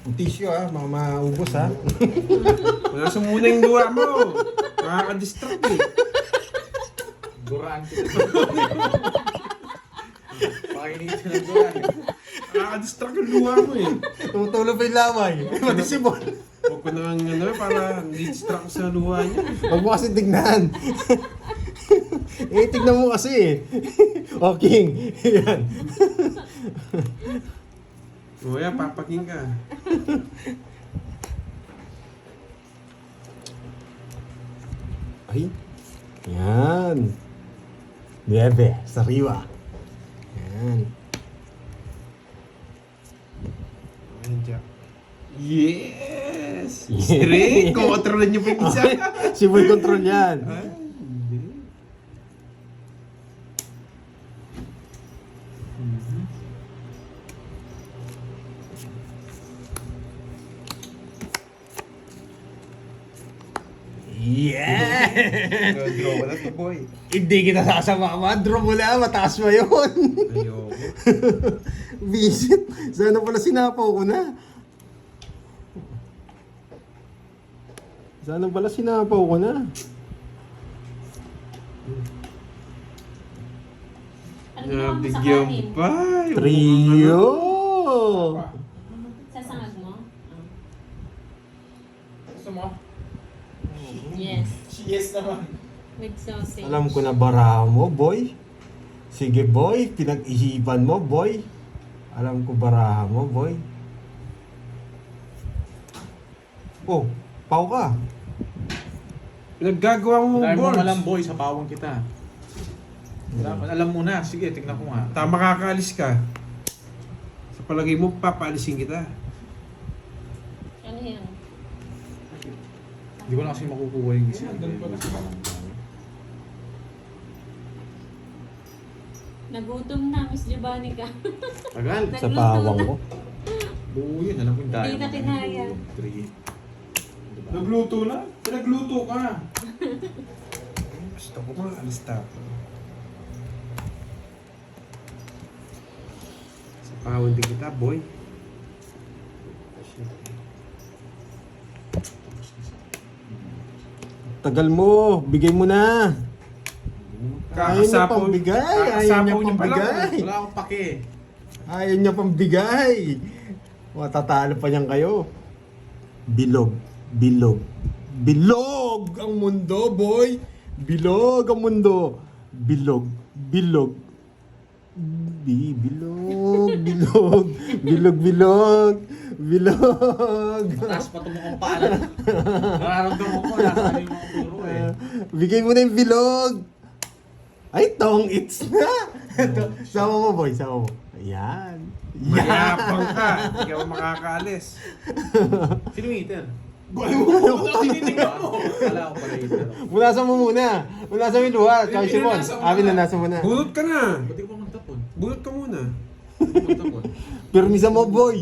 Speaker 2: Ang tissue ha, baka maubos ha.
Speaker 3: Wala sa muna yung luha mo. Nakaka-distract eh.
Speaker 1: Duraan kita. Pakinitin ng duraan.
Speaker 3: Nakaka-distract yung luha mo eh.
Speaker 2: Tumutulo pa yung laway. Pati si Bon.
Speaker 3: Huwag ko nang ano, para di-distract sa luha niya.
Speaker 2: Huwag mo kasi tignan. Tignan mo kasi eh. O King. Yan.
Speaker 3: O yan, papaking ka.
Speaker 2: Ay. Yan. 9. Sariwa. Yan.
Speaker 3: Ayan, Jack. Yes! Straight! Kukontrolan niyo pa yung isa.
Speaker 2: Si Boy control yan.
Speaker 3: Ah, hindi.
Speaker 2: Yeah!
Speaker 3: Draw ko na to, boy.
Speaker 2: Hindi kita sasama. Draw mo na. Mataas mo yun.
Speaker 3: Ayoko.
Speaker 2: Visit. Sana pala sinapaw ko na. Sana pala sinapaw ko na.
Speaker 4: Ano ginawa mo sa
Speaker 3: Nabigyan
Speaker 4: kanin?
Speaker 3: pa. Yung
Speaker 2: Trio!
Speaker 4: Sasangag mo?
Speaker 5: Gusto mo?
Speaker 4: Yes.
Speaker 5: Yes naman.
Speaker 4: With sausage.
Speaker 2: Alam ko na bara mo, boy. Sige, boy. Pinag-isipan mo, boy. Alam ko baraha mo, boy. Oh, pau ka.
Speaker 3: Pinaggagawa mo
Speaker 1: Dahil mo
Speaker 3: boards.
Speaker 1: malang boy, sa pawang kita. Alam mo na. Sige, tignan ko nga.
Speaker 3: Tama kakaalis ka. Sa palagay mo, papaalisin kita.
Speaker 4: Ano yan?
Speaker 1: Hindi ko na kasi makukuha yung isa.
Speaker 4: Nagutom na, Miss Giovanni ka.
Speaker 1: Tagal.
Speaker 2: Sa pawang ko.
Speaker 1: Buo yun. Alam ko yung dahil.
Speaker 4: Hindi na kinaya.
Speaker 1: 3.
Speaker 5: Nagluto na? Pinagluto ka.
Speaker 3: Gusto ko mga alis tapo. Sa pawang din kita, boy.
Speaker 2: Tagal mo. Bigay mo na. Ayaw niya
Speaker 3: Kakasapaw-
Speaker 2: pang bigay. Ayaw niya
Speaker 3: kakasapaw
Speaker 2: pang
Speaker 3: niya pa lang.
Speaker 2: bigay.
Speaker 1: Wala akong pake.
Speaker 2: Ayaw niya pang bigay. Matatalo pa niyan kayo. Bilog. Bilog. Bilog ang mundo, boy. Bilog ang mundo. Bilog. Bilog. Bilog. Bilog. Bilog. Bilog. Bilog.
Speaker 1: Mataas pa ito mukhang paanan. Nararamdaman ko. Nasa yung mga turo eh.
Speaker 2: Bigay mo na yung bilog. Ay, tong it's na. Sama mo, boy. Sama mo. Ayan.
Speaker 3: Mayapang ka. Hindi ka makakaalis.
Speaker 1: Sino yung eater?
Speaker 5: Buhay mo mo na tinitingnan mo.
Speaker 1: Wala ako pala eater.
Speaker 2: Punasan mo muna. Punasan mo yung luha. Tsaka yung sipon.
Speaker 5: Pinunasan mo
Speaker 2: Ah,
Speaker 5: na.
Speaker 2: pinanasan mo na.
Speaker 3: Bunot ka na.
Speaker 1: Ba't di ko pa magtapon?
Speaker 3: Bunot ka muna.
Speaker 1: Ba't di ko magtapon?
Speaker 2: Permisa mo, boy.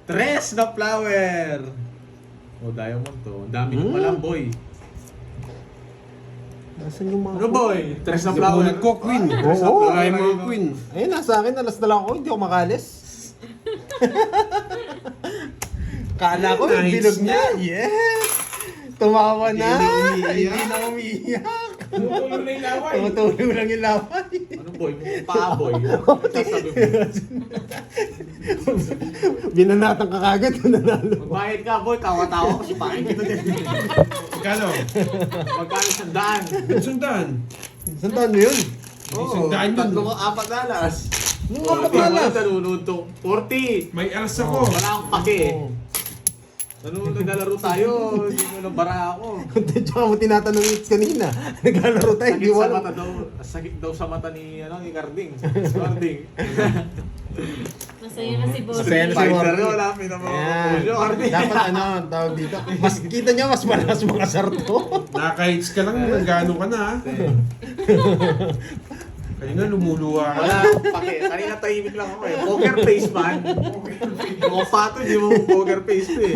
Speaker 1: Tres na flower! Oh, diamond to. Ang dami ko palang boy.
Speaker 2: Nasaan yung mga...
Speaker 1: Ano boy? Tres na flower.
Speaker 3: Bunot ko, queen.
Speaker 2: Oo.
Speaker 3: Kaya mo, queen.
Speaker 2: Ayun, nasa akin. Alas na lang ako. Hindi ako makalis. Kala ko yung
Speaker 3: Nice
Speaker 2: bilog
Speaker 3: na.
Speaker 2: niya. Yes! Tumawa na.
Speaker 3: Hindi na umiiyak.
Speaker 2: Hindi na umiiyak.
Speaker 5: Tumutulo na yung laway.
Speaker 2: Tumutulong lang yung laway.
Speaker 1: Ano boy? Mukhang paa-boy. Sasabi mo.
Speaker 2: Binanatan ka kagad. Nanalo.
Speaker 1: Magbayad ka boy. Tawa-tawa ko. Sipain kita din.
Speaker 3: Magkano?
Speaker 1: Magkano sandaan?
Speaker 3: Sundan.
Speaker 2: Saan taon mo yun?
Speaker 3: Sandaan yun.
Speaker 1: Tatlo ko $4.
Speaker 2: Nung
Speaker 1: Oh,
Speaker 2: apat
Speaker 1: di
Speaker 2: na
Speaker 1: mo
Speaker 2: lang.
Speaker 1: nanonood to. 40.
Speaker 3: May alas ako.
Speaker 1: Wala akong pake. Naglalaro tayo. Hindi mo nang bara ako.
Speaker 2: Tsaka mo tinatanong yung kanina. Naglalaro tayo. Hindi
Speaker 1: Sakit
Speaker 2: mo
Speaker 1: sa
Speaker 2: alam.
Speaker 1: mata daw. Sakit daw sa mata ni Carding. Carding.
Speaker 4: Masaya na si Boss.
Speaker 2: Masaya na si
Speaker 1: Fighter
Speaker 2: Wardy.
Speaker 1: na. Wala pinamang
Speaker 2: Ayan.
Speaker 1: Carding.
Speaker 2: Dapat ano, tawag dito. Mas kita niya, mas malakas mga sarto.
Speaker 3: Naka-hits ka lang. Nagano ka na, ha? Kanina lumuluwa ka.
Speaker 1: Wala akong pake. Kanina tahimik lang ako eh. Poker face man. Mga pato, hindi mo poker face to eh.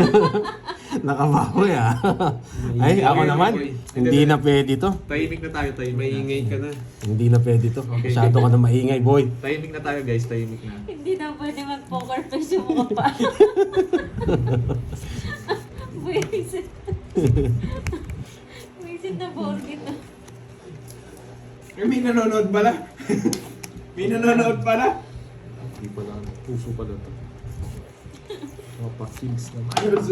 Speaker 2: Nakabawi ah. Ay, ako naman. Hindi na pwede to.
Speaker 1: Tahimik na tayo, tahimik na.
Speaker 3: Maingay ka na.
Speaker 2: Hindi na pwede to.
Speaker 1: Okay.
Speaker 2: Masyado ka na maingay, boy.
Speaker 1: Tahimik na tayo guys, tahimik na.
Speaker 4: Hindi na pwede mag-poker face yung mga pa. Buwisit. Buwisit na Borgit na.
Speaker 5: May nanonood pala. May nanonood pala.
Speaker 1: Hindi pala, puso pala to. Mga pa-kings naman.
Speaker 5: Ayos.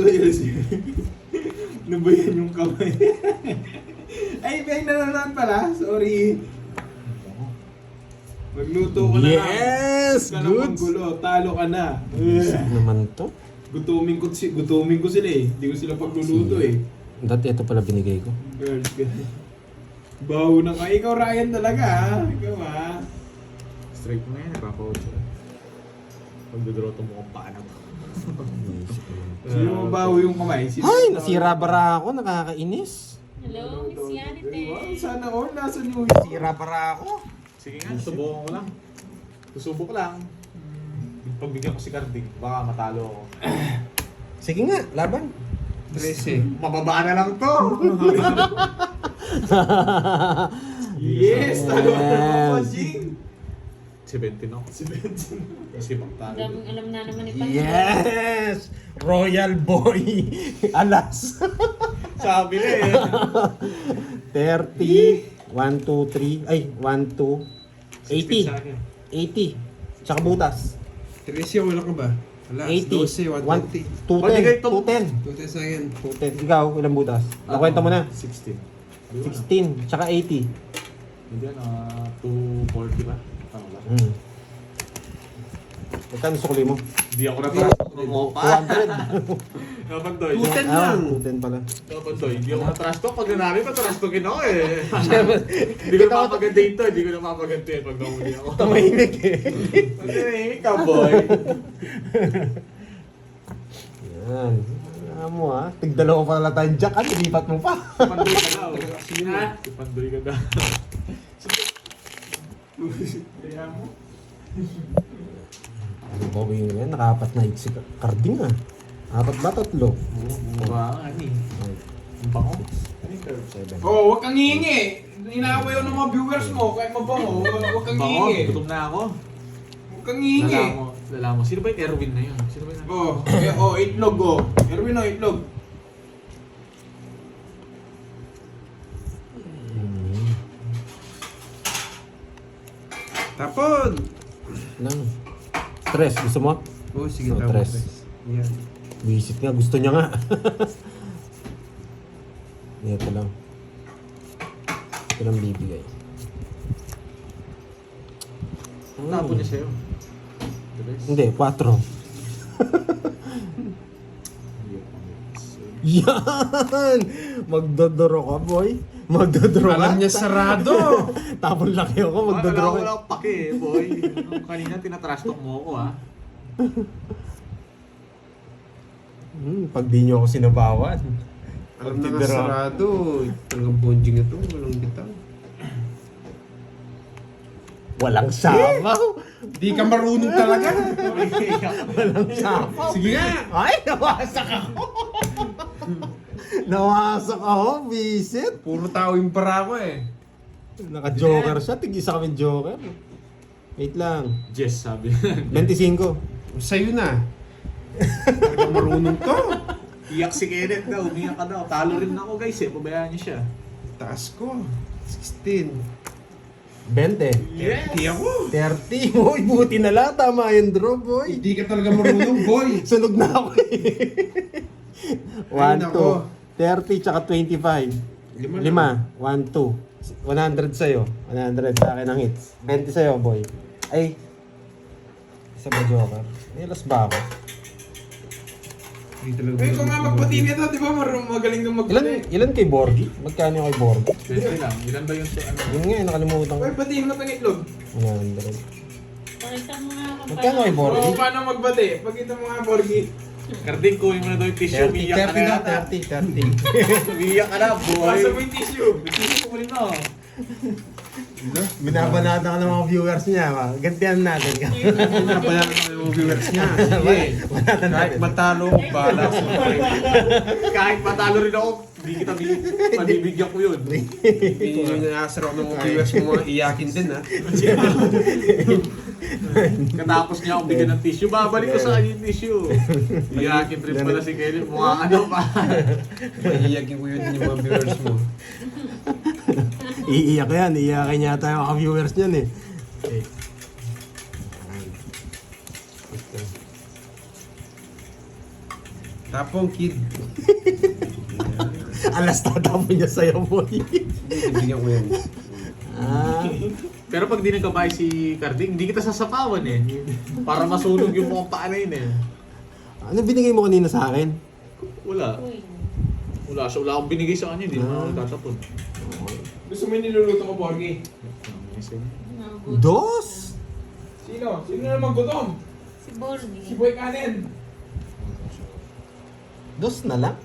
Speaker 5: Ano ba yan yung kamay? Ay, may nanonood pala. Sorry. Magluto ka na lang.
Speaker 2: Yes!
Speaker 5: Huwag ka na
Speaker 2: Good!
Speaker 5: manggulo. Talo ka na.
Speaker 2: Isip naman to.
Speaker 5: Gutumin ko sila eh. Hindi ko sila pagluluto eh.
Speaker 2: Dati ito pala binigay ko.
Speaker 5: Girls, baho na ka. Ikaw Ryan talaga ha. Ikaw ha.
Speaker 1: Straight mo na yan, nagpapa-out sila. Magdodraw ito mukhang paano to.
Speaker 5: Sino mabawi yung kamay?
Speaker 2: Ay, nasira bara ako, nakakainis.
Speaker 4: Hello, Miss Yanite.
Speaker 5: Wow, sana all. Nasaan yung
Speaker 2: Nasira bara ako.
Speaker 1: Sige nga, subukan ko lang. Susubok lang. Pagbigyan ko si Carding, baka matalo ako.
Speaker 2: Sige nga, laban.
Speaker 3: 13.
Speaker 1: Mababa na lang to!
Speaker 5: Yes! Talo na
Speaker 2: Yes.
Speaker 5: naman, Jing!
Speaker 1: 17 ako. 17. Kasi
Speaker 4: Ang
Speaker 1: pagtalo.
Speaker 4: daming alam na naman ni Pandoy.
Speaker 2: Yes! Royal Boy! Alas!
Speaker 1: Sabi na eh.
Speaker 2: 30, 1, 2, 3, ay, 1, 2, 80. 80. Tsaka butas.
Speaker 3: 13, wala ka ba? Wala,
Speaker 2: 80.
Speaker 3: 12, 120.
Speaker 2: 210.
Speaker 1: Pwede kayo
Speaker 2: 210.
Speaker 3: Tuti sa akin.
Speaker 2: 210. Ikaw, ilang butas? Nakwenta mo na.
Speaker 1: 16.
Speaker 2: 16. Tsaka 80.
Speaker 1: Hindi yan, 240 ba? Tama ba?
Speaker 2: Hmm. Magkano sukli mo?
Speaker 1: Hindi ako natrasto mo pa.
Speaker 2: 200.
Speaker 1: Kapandoy.
Speaker 3: 210
Speaker 2: Ah,
Speaker 3: lang.
Speaker 2: 210 pala.
Speaker 1: Kapandoy, hindi ako natrasto. Pag nanari pa, trastokin ako eh. Hindi ko napapaganda ito. Hindi ko napapaganda yun pag nahuli ako.
Speaker 2: Tumahimik eh.
Speaker 1: Hindi ka, boy.
Speaker 2: Yan. Alam mo ha, tigdalawa pa lang tayong jack, lipat mo pa.
Speaker 1: Si Pandoy ka daw. Si Pandoy ka daw.
Speaker 5: Kaya mo?
Speaker 2: Ano ba ba yun yan? Nakapat na hit si Carding ah. Apat ba? Tatlo?
Speaker 1: Mukha nga ni. Ang bango. Ano yung curve?
Speaker 2: 7.
Speaker 5: Oh, huwag kang hihingi. Inaaway ko ng mga viewers mo. Kahit mabango, huwag kang
Speaker 1: Bango,
Speaker 5: hihingi.
Speaker 1: gutom na ako.
Speaker 5: Huwag kang hihingi.
Speaker 1: Lala mo. Sino ba yung Erwin na yun? Sino ba yung
Speaker 5: Itlog oh. Erwin oh, itlog.
Speaker 3: Tapon!
Speaker 2: Lang. Tres, gusto mo?
Speaker 3: Oh, sige,
Speaker 2: No,
Speaker 3: tapon.
Speaker 2: tres.
Speaker 3: Yan.
Speaker 2: Visit nga, gusto niya nga. Ito lang. Ito lang bibigay.
Speaker 1: Tapo niya sa'yo. The best.
Speaker 2: Hindi, 4. Yan! Magdodoro ka, boy. Magdodoro ka.
Speaker 3: Alam niya sarado!
Speaker 2: Tapon laki ako, magdodoro ka.
Speaker 1: Wala akong pake eh, boy. Nung kanina tinatrastok mo ako ha.
Speaker 2: Pag di nyo ako sinabawan.
Speaker 3: Alam na nga
Speaker 2: Magdodoro.
Speaker 3: sarado. Talagang bonjing ito. Walang bitaw.
Speaker 2: Walang sabaw.
Speaker 3: Di ka marunong talaga.
Speaker 2: Walang sabaw.
Speaker 3: Sige nga!
Speaker 2: Ay, nawasak ako. Nawasak ako, visit.
Speaker 3: Puro tao yung para ko eh.
Speaker 2: Naka-joker siya, tig-isa kami joker. Wait lang.
Speaker 1: Jess sabi.
Speaker 2: 25.
Speaker 3: Sa'yo na. Talagang marunong to.
Speaker 1: Iyak si Kenneth daw, umiyak ka daw. Talo rin ako guys eh, pabayaan niyo siya.
Speaker 3: Taas ko. 16.
Speaker 2: 20.
Speaker 1: Yes!
Speaker 3: Di ako.
Speaker 2: 30. Boy, buti na lang. Tama yung draw, boy.
Speaker 3: Hindi ka talaga marunong, boy.
Speaker 2: Sunog na ako eh. 1,
Speaker 3: Ay, nako.
Speaker 2: 2, 30, tsaka 25. 5. 1, 2. 100 sa'yo. 100 sa akin ang hits. 20 sa'yo, boy. Ay. Isa ba joker? May last ba ako?
Speaker 3: Hindi talaga
Speaker 5: Ay, kung nga magpati nito, di ba? Magaling kang magpati.
Speaker 2: Ilan kay Borgie? Magkano yung kay Borgie?
Speaker 1: 20 lang. Ilan ba yung ano?
Speaker 2: Yun nga, nakalimutan ko.
Speaker 5: Ay, patiin mo itong itlog.
Speaker 2: 100.
Speaker 4: Pakita mo nga kung
Speaker 2: Magkano kay Borgie?
Speaker 5: Oo, paano magbati? Pagkita mo nga, Borgie.
Speaker 1: Carding, kuhin mo na daw yung tissue.
Speaker 2: 30,
Speaker 1: Umiyak ka
Speaker 2: 30
Speaker 1: na
Speaker 2: na,
Speaker 1: yata.
Speaker 2: 30.
Speaker 1: Umiyak ka na, boy.
Speaker 5: Pasa mo yung tissue.
Speaker 1: Tissue ko rin mo.
Speaker 2: Binabanata ka ng mga viewers niya. Gantihan natin.
Speaker 3: Pinapayagan ko yung viewers niya. Sige. Kahit matalo, bahala ko.
Speaker 1: Kahit matalo rin ako, hindi kita pabibigyan ko yun.
Speaker 3: Inaasar ako ng mga viewers mo mga iyakin din ha.
Speaker 1: Katapos niya akong bigyan ng tissue, babalik ko sa kanya yung tissue. Iyakin rin pala si Kelly, mukha ano pa.
Speaker 3: Iyakin ko yun yung mga viewers mo.
Speaker 2: Iiyak yan. Iiyakin yata yung mga viewers niyan eh.
Speaker 3: Tapong kid.
Speaker 2: Alas tatapon niya sa'yo, boy.
Speaker 3: Bibigyan ko yan.
Speaker 2: Ah.
Speaker 1: Pero pag di nagkabay si Carding, hindi kita sasapawan eh. Para masunog yung mga paa na yun eh.
Speaker 2: Ano binigay mo kanina sa akin?
Speaker 1: Wala.
Speaker 4: Uy.
Speaker 1: Wala siya. Wala akong binigay sa kanya. Hindi naman ako tatapon.
Speaker 5: Gusto mo yung niluluto ko, Borgie?
Speaker 2: Dos?
Speaker 5: Sino? Sino na maggutom?
Speaker 4: Si Borny.
Speaker 5: Si Boy Kanin.
Speaker 2: Dos na lang.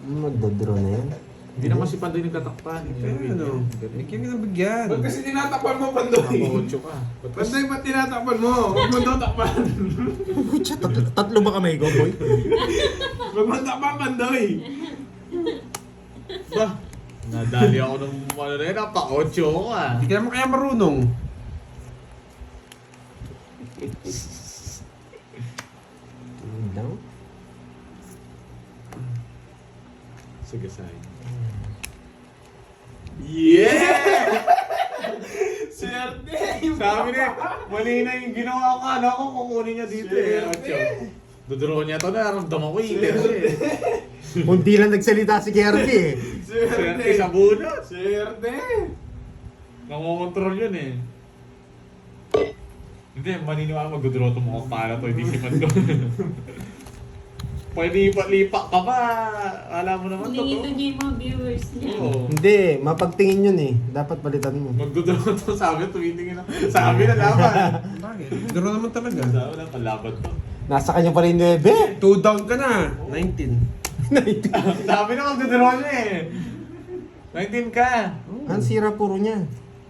Speaker 2: Magdodraw na yan.
Speaker 1: Hindi naman si Pandoy nagtatakpan.
Speaker 3: Pero ano, bigyan ka ng bigyan.
Speaker 5: Ba't kasi tinatakpan mo, Pandoy?
Speaker 1: Naka-8 ka.
Speaker 5: Pandoy, ba't tinatakpan mo? Huwag mo daw takpan.
Speaker 2: Kutsa, tatlo ba kamay ko, boy?
Speaker 5: Huwag mo takpan, Pandoy.
Speaker 1: Bah, nadali ako ng ano na yun, napa-8 ko ah.
Speaker 3: Hindi ka naman kaya marunong.
Speaker 2: Daw.
Speaker 1: Sige, sa'yo. Yeah!
Speaker 5: Swerte!
Speaker 1: Sabi niya, mali na yung ginawa ko. Ano ko, kukunin niya dito eh. 8. Duduro niya to, naramdaman ko eh.
Speaker 2: Kunti lang nagsalita si Kirby eh.
Speaker 1: Swerte sa bunot.
Speaker 5: Swerte!
Speaker 1: Nakokontrol yun eh. Hindi, maniniwala mag-draw to mukhang pala to, hindi si Pando. Pwede lipa ka pa. Alam mo naman to.
Speaker 4: Ningito niya yung mga viewers niya.
Speaker 1: Oo.
Speaker 2: Hindi, mapagtingin yun eh. Dapat palitan mo.
Speaker 1: Magdodraw to, sabi tumitingin na. Sabi na laban.
Speaker 3: Bakit? Daro naman talaga.
Speaker 1: Sabi na palaban to.
Speaker 2: Nasa kanya pa rin 9.
Speaker 3: 2 down ka na. 19.
Speaker 1: Sabi na magdodraw niya eh. 19 ka.
Speaker 2: Ang sira puro niya.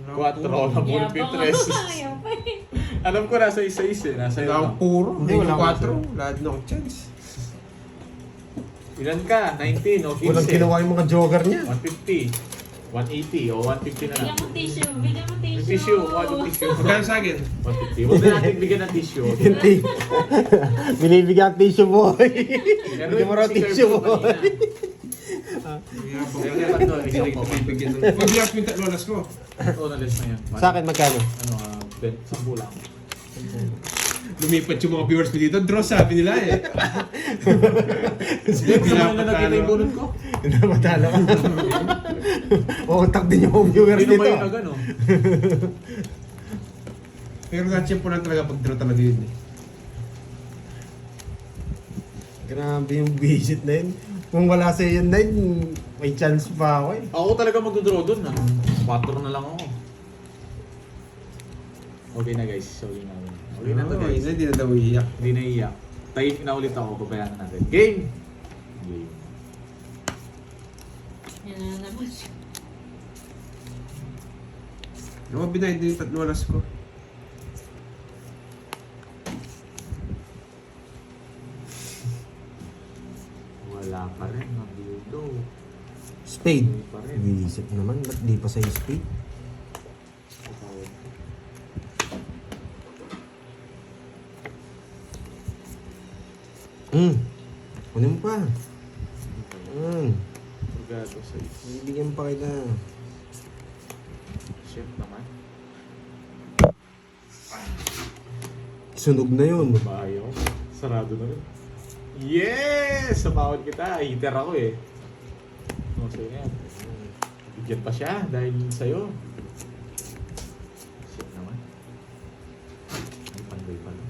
Speaker 1: 4 na ball pitres.
Speaker 4: Ayaw pa eh.
Speaker 1: Alam ko nasa isa-isa eh. Nasa
Speaker 3: Wala akong puro.
Speaker 2: Hindi,
Speaker 3: Hindi,
Speaker 2: wala
Speaker 3: wala
Speaker 2: akong
Speaker 3: 4. Lahat na akong chance.
Speaker 1: Ilan ka? 19 o 15?
Speaker 2: Walang ginawa yung mga jogger niya.
Speaker 1: 150. 180 o 150 na lang.
Speaker 4: Bigyan mo tissue. Bigyan mo tissue.
Speaker 1: Tissue, ano tissue?
Speaker 3: Magkano sa akin?
Speaker 1: 150. Huwag na natin bigyan ng tissue.
Speaker 2: Hindi. Binibigyan ang tissue boy. Bigyan mo raw tissue boy.
Speaker 3: Kaya po.
Speaker 1: Kaya ba ito? Isang ko.
Speaker 3: Bigyan ng... Pag-iyak ko yung tatlonas ko.
Speaker 1: Oo, nalis na yan.
Speaker 2: Sa akin magkano?
Speaker 1: Ano, 10 lang.
Speaker 3: Lumipat yung mga viewers ko dito. Draw sabi nila eh.
Speaker 1: Gusto mo na nakita yung bunot ko?
Speaker 2: Hindi na matalo ka. Utak din yung viewers
Speaker 1: Hindi
Speaker 2: dito.
Speaker 1: naman yung nagano.
Speaker 3: Pero na-check po lang talaga pag draw talaga yun eh.
Speaker 2: Grabe yung visit na yun. Kung wala sa yun na yun, may chance pa ako eh.
Speaker 1: Ako talaga magdodraw doon. 4 na lang ako. Okay na guys. Okay na. Okay na to guys.
Speaker 3: Hindi na daw iiyak.
Speaker 1: Hindi na iiyak. Tahimik na ulit ako. Babayaran natin. Game! Game.
Speaker 4: Yan na naman siya.
Speaker 3: Ako binayad din yung tatlonas ko.
Speaker 1: Wala pa rin. Mabudo.
Speaker 2: Spade.
Speaker 1: Hindi pa rin.
Speaker 2: Visit naman. Ba't di pa sa spade? Kunin mo pa.
Speaker 1: Pagado sa
Speaker 2: Bibigyan pa kita.
Speaker 1: chef naman.
Speaker 2: Sunog na yun.
Speaker 1: Babae ako. Sarado na rin. Yes! Sabawad kita. Hitter ako eh. No, so yan. Bigyan pa siya dahil sa'yo. Shit naman. Ay, panday pala.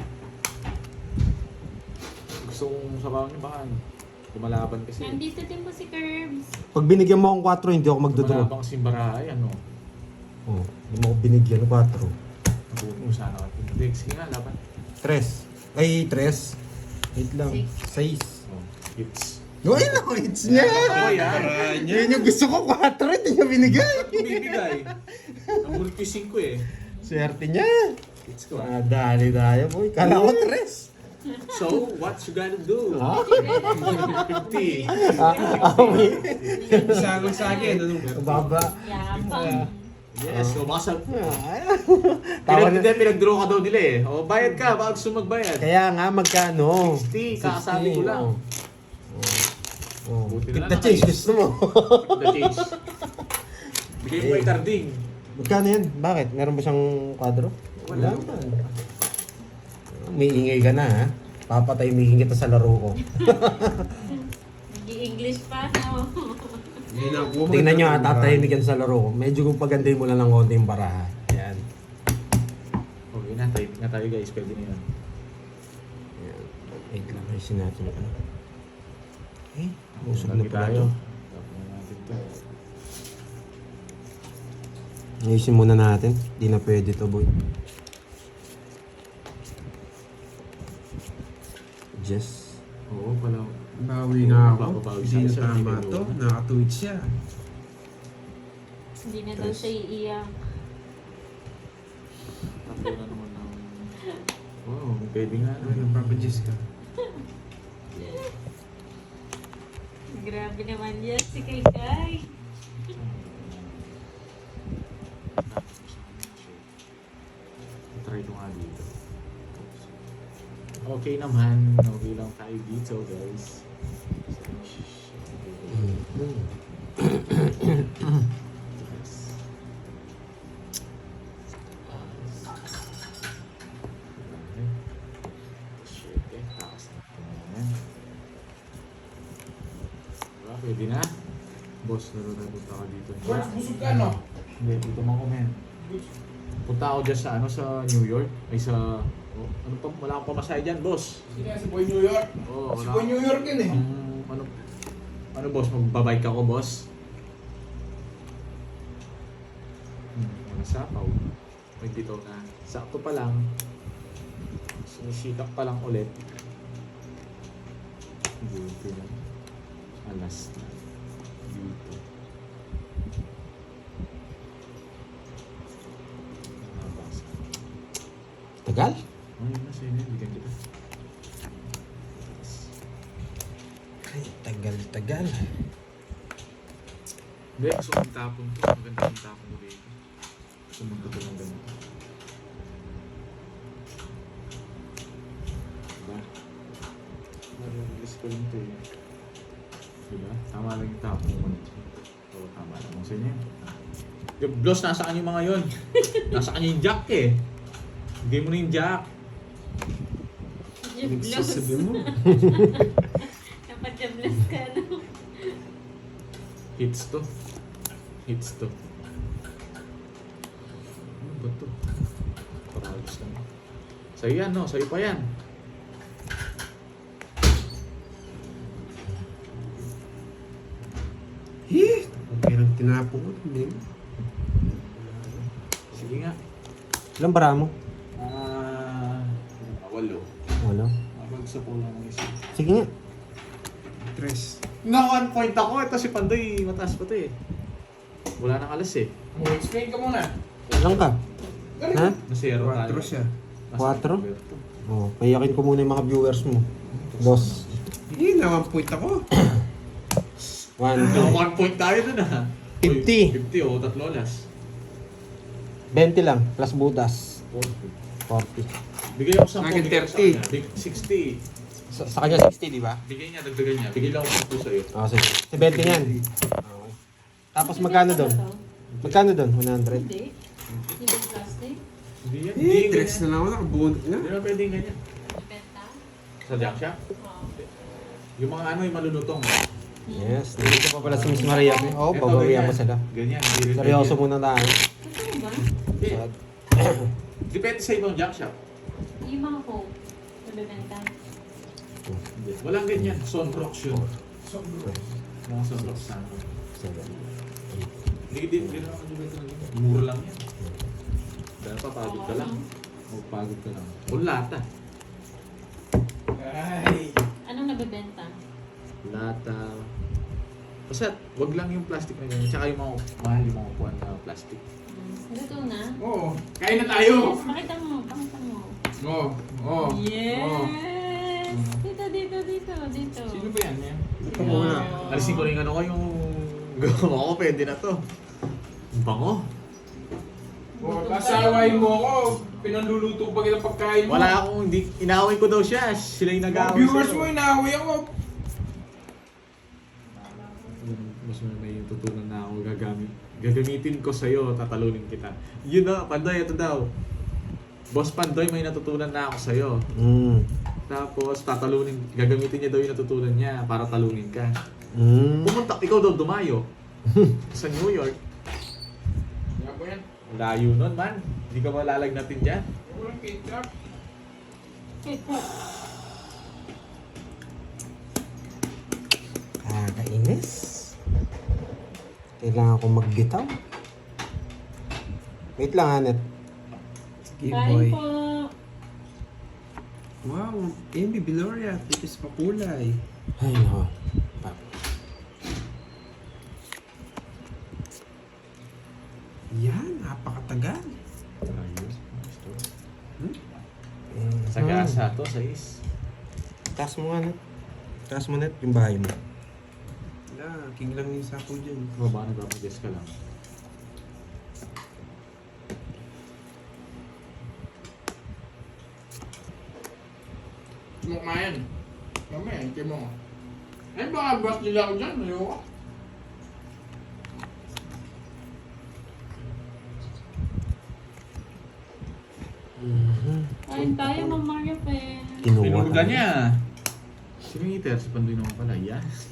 Speaker 1: Gusto kong sabawan niyo baka lumalaban kasi.
Speaker 4: Nandito din po si Curbs.
Speaker 2: Pag binigyan mo akong 4, hindi ako magdodraw.
Speaker 1: Lumalabang kasi barahay, ano.
Speaker 2: Oh, hindi mo ako binigyan ng 4.
Speaker 1: Nabuti mo sana ako. Hindi, sige nga, laban.
Speaker 2: 3. Ay, 3. Wait lang. 6.
Speaker 1: Oh, hits.
Speaker 2: No, ayun ako, hits niya.
Speaker 1: Oh, yan.
Speaker 2: Yun yung gusto ko, 4. Hindi niya binigay.
Speaker 1: Bibigay. Nabulot ko yung 5 eh.
Speaker 2: Swerte niya.
Speaker 1: Hits ko.
Speaker 2: Ah, dali tayo, boy. Kala ko 3.
Speaker 1: So, what you gotta do?
Speaker 2: Ha?
Speaker 1: 50.
Speaker 2: Wait.
Speaker 3: Isa lang sa akin. Ano?
Speaker 2: Baba.
Speaker 4: Yapang.
Speaker 1: Yes, so baka
Speaker 2: Tawa na.
Speaker 1: pinag-draw ka daw nila eh. O, bayad ka, baka gusto magbayad.
Speaker 2: Kaya nga, magkano?
Speaker 1: 60, kakasabi ko lang.
Speaker 2: Oh.
Speaker 1: Buti na
Speaker 2: Tip
Speaker 1: lang
Speaker 2: the change,
Speaker 1: nakais.
Speaker 2: gusto mo.
Speaker 1: The change. Bigay mo kay Tarding.
Speaker 2: Magkano yan? Bakit? Meron ba siyang kwadro?
Speaker 1: Wala.
Speaker 2: May ingay ka na, ha? Papataymihin kita sa laro ko.
Speaker 4: Nag-i-English pa, no?
Speaker 3: Hindi na ako.
Speaker 2: Tingnan nyo, ha? Tatahimik yan sa laro ko. Medyo kung pagandahin mo lang ng konti yung baraha. Yan.
Speaker 1: Okay na, type na tayo guys. Pwede na yun.
Speaker 2: Yan. Wait lang, ayusin natin yung ano. Eh, usog na
Speaker 1: Lagi
Speaker 2: pala
Speaker 1: tayo.
Speaker 2: yun.
Speaker 1: Tap na natin to.
Speaker 2: Ayusin muna natin. Di na pwede to, boy. Jess.
Speaker 1: Oo, pala.
Speaker 3: Bawi nga ako.
Speaker 1: Babawi
Speaker 3: Hindi na
Speaker 1: siya,
Speaker 3: tama
Speaker 1: hindi
Speaker 3: to.
Speaker 1: na.
Speaker 3: Nakatweet siya.
Speaker 4: Hindi na daw siya iiyak.
Speaker 1: Tatlo na naman ng... Oo, pwede nga.
Speaker 3: Ay, nagpapadjess ka.
Speaker 4: Grabe naman yan si Kai.
Speaker 1: Try ko nga dito. Okay naman. Okay lang tayo dito, guys. Yes. Okay. Shit, taas na ito naman. Diba, pwede na? Boss, punta ka dito.
Speaker 5: Boss, busog ka, no?
Speaker 1: Hindi, dito mo ko, men. Punta ako dyan sa, sa New York. Ay sa... Oh, ano pa, wala akong pamasahe dyan, boss.
Speaker 5: Sige, si Boy New York.
Speaker 1: Oo,
Speaker 5: Si
Speaker 1: wala.
Speaker 5: Boy New York yun eh.
Speaker 1: Ano boss, magbabike ako, boss? Mga sapaw. May bitaw na. Sakto pa lang. Sinisikap pa lang ulit. Dito na. Alas na. Dito. Nabasa.
Speaker 2: Tagal?
Speaker 1: Ay, nasa yun. Bigyan kita.
Speaker 2: Ay, tagal.
Speaker 1: Hindi, gusto kong tapon to. Maganda yung tapon ko dito. Gusto mong ito lang ganito. Diba? Nare-release ko lang ito eh. Diba? Tama lang yung tapon ko. Oo, tama lang. Kung saan yan? Yung blouse, nasaan yung mga yun? Nasaan yung jack eh? Bigay mo na yung jack.
Speaker 4: Yung
Speaker 3: Nagsasabi mo.
Speaker 4: Napadjablas ka, no?
Speaker 1: Hits to. Ano ba to? Paralos lang. Sa'yo yan, no? Sa'yo pa yan.
Speaker 3: Okay lang tinapo ko. Hindi.
Speaker 1: Sige nga.
Speaker 2: Ilang bara mo?
Speaker 1: Walo.
Speaker 2: Wala.
Speaker 1: Mabagsa po lang ang isa.
Speaker 2: Sige nga.
Speaker 3: Tres.
Speaker 1: Na 1 point ako. Ito si Pandoy. Mataas pa to eh. Wala nang alas eh.
Speaker 5: Explain ka muna.
Speaker 2: Ilang ka? Ha?
Speaker 1: Nasero tayo.
Speaker 3: 4 siya.
Speaker 2: 4? Oh, payakin ko muna yung mga viewers mo. Dos.
Speaker 3: Hindi na 1 point ako.
Speaker 2: 1,
Speaker 1: 1 point tayo dun ah.
Speaker 2: 50.
Speaker 1: 50 o tatlo alas.
Speaker 2: 20 lang, plus butas. 40.
Speaker 1: Bigay ako 10.
Speaker 3: Akin,
Speaker 1: bigay ako sa
Speaker 3: 30.
Speaker 1: kanya. 60.
Speaker 2: Sa kanya 60, di ba?
Speaker 1: Bigay niya, dagdagan niya. Bigay lang ako 10 sa'yo.
Speaker 2: Ah, sige. Si 20 yan. Okay. Tapos magkano doon? Magkano doon? 100?
Speaker 4: Hindi. Hindi ba plastic?
Speaker 1: Hindi yan.
Speaker 3: Tres na lang ako. Nakabunot na.
Speaker 1: Hindi na pwedeng ganyan.
Speaker 4: Benta?
Speaker 1: Sa junk shop?
Speaker 4: Oo.
Speaker 1: Yung mga ano, yung malulutong.
Speaker 2: Yes, nandito pa pala si Miss Maria. Oo,
Speaker 1: Eto,
Speaker 2: babawian
Speaker 1: ganyan.
Speaker 2: mo sila.
Speaker 1: Ganyan. Hindi rin
Speaker 2: Seryoso
Speaker 1: ganyan.
Speaker 2: muna tayo.
Speaker 4: Totoo ba?
Speaker 1: Hindi. Depende sa ibang junk shop.
Speaker 4: Yung mga Coke, nabibenta.
Speaker 1: Hindi. Walang ganyan. Sunrocks yun. Mga sunrocks na. Hindi na ako dito na ganyan. Mura lang yan. Dahil papagod ka lang. Magpagod ka lang. Kung lata.
Speaker 5: Ay.
Speaker 4: Anong nabibenta?
Speaker 1: Lata. Basta, wag lang yung plastic na ganyan. Tsaka yung mga mahal yung mga kuwan na plastic.
Speaker 4: Luto na?
Speaker 5: Oo. Kain na tayo.
Speaker 4: Yes, pakita mo.
Speaker 5: Oo. Oo.
Speaker 4: Yes! Dito.
Speaker 5: Sino ba yan? Yan?
Speaker 3: Ito muna.
Speaker 1: Alisin ko na yung ano ko, yung gawa ko, pwede na to. Ang bango.
Speaker 5: Oo. Kasawain mo ako. Pinanluluto pa kita pagkain mo.
Speaker 1: Wala akong, hindi, inaaway ko daw siya. Sila yung
Speaker 5: Mga
Speaker 1: nag-aaway
Speaker 5: viewers
Speaker 1: sa'yo.
Speaker 5: mo, inaaway ako.
Speaker 1: Mas may tutunan na ako gagamitin ko sa'yo, tatalunin kita. Yun na, Pandoy, ito daw. Boss Pandoy, may natutunan na ako sa'yo. Tapos, gagamitin niya daw yung natutunan niya para talunin ka. Pumunta, ikaw daw dumayo. Sa New York.
Speaker 5: Nga po yan.
Speaker 1: Layo nun, man. Hindi ka malalagnatin dyan.
Speaker 5: Walang ketchup.
Speaker 2: Kakainis. Kailangan ko magbitaw. Wait lang, Anet.
Speaker 3: Sige,
Speaker 4: Kain
Speaker 3: boy.
Speaker 4: po.
Speaker 3: Wow, Amy Viloria, tipis pa kulay.
Speaker 2: Ay, nako.
Speaker 3: Yan, napakatagal.
Speaker 1: Ayos.
Speaker 2: Mm.
Speaker 1: Sa gasa to, sa is.
Speaker 2: Taas mo nga, net. Taas mo, net, yung bahay mo.
Speaker 3: Wala, king lang yung sako dyan.
Speaker 1: Baba, nagpapagas ka lang.
Speaker 5: Kumain. Mamaya, hintay mo. Ay, baka brush nila ako dyan. Ayoko.
Speaker 4: Kain tayo, Ma'am Maria Pen.
Speaker 2: Kinuha
Speaker 1: Pinuga
Speaker 2: tayo.
Speaker 1: niya. Sino yung iter? Si Pandoy naman pala. Yes.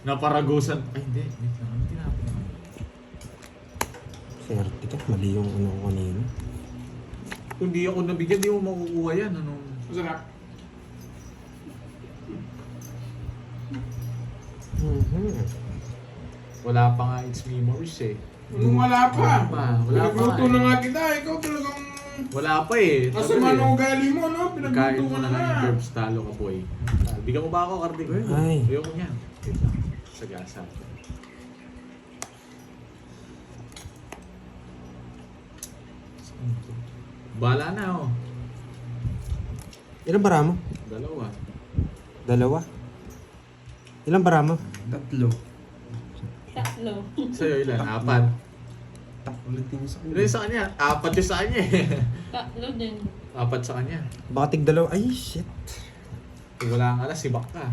Speaker 1: Naparagusan. Ay, hindi. Wait lang. Ano tinapin naman?
Speaker 2: Swerte ka, mali yung ano ko kanina.
Speaker 1: Kung di ako nabigyan, di mo makukuha yan. Ano?
Speaker 5: Masarap.
Speaker 1: Wala pa nga It's Memories eh.
Speaker 5: Anong wala pa?
Speaker 1: Wala pa
Speaker 5: Pinagluto
Speaker 1: eh.
Speaker 5: na nga kita. Ikaw talagang...
Speaker 1: Wala pa eh.
Speaker 5: Asama na ugali mo, no?
Speaker 1: Kain
Speaker 5: Pinagluto
Speaker 1: mo
Speaker 5: ka
Speaker 1: na
Speaker 5: na.
Speaker 1: lang yung verbs, talo ka boy. Bigyan mo ba ako, Cardi?
Speaker 2: Ay.
Speaker 1: Ayoko niyan. Wait lang. Sa gasa. Bala na oh.
Speaker 2: Ilang bara mo?
Speaker 1: Dalawa.
Speaker 2: Dalawa? Ilang bara mo?
Speaker 3: Tatlo.
Speaker 4: Tatlo.
Speaker 1: Sa'yo ilan? Apat.
Speaker 3: Ulit din sa
Speaker 1: Ano yung sa kanya? Apat yung sa kanya eh.
Speaker 4: Tatlo din.
Speaker 1: Apat sa kanya.
Speaker 2: Baka tig dalawa. Ay, shit.
Speaker 1: Kung wala nga alas, sibak ka.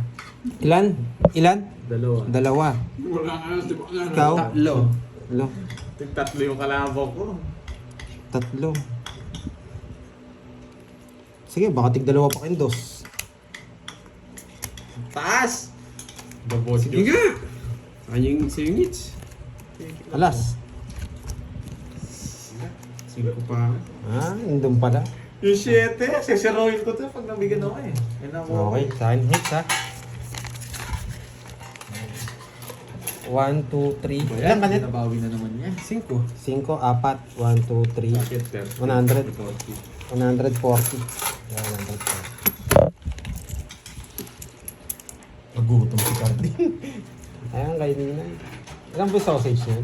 Speaker 2: Ilan? Ilan?
Speaker 1: Dalawa.
Speaker 2: Dalawa.
Speaker 5: Wala nga, di ba?
Speaker 2: Ikaw?
Speaker 3: Tatlo.
Speaker 2: Ilan?
Speaker 1: Tatlo yung kalabaw ko.
Speaker 2: Tatlo. Sige, baka tig dalawa pa kayong dos.
Speaker 1: Taas! Babot
Speaker 3: Sige nga! Ayong singits.
Speaker 2: Alas.
Speaker 3: 5 pa.
Speaker 2: Ah, indun pala.
Speaker 1: Yung 7, sisiroin ko to pag nabigyan ako eh. Ayun ako.
Speaker 2: Okay, sa akin hits ha. 1, 2, 3. Ilan ka net?
Speaker 1: Nabawi na naman niya.
Speaker 3: 5.
Speaker 2: 5, 4, 1, 2, 3.
Speaker 1: Bakit, Ter?
Speaker 2: 100. 140. Yan, 140. Nagutom si Cardi. Ayan, kainin na. Ilan po sausage niyan?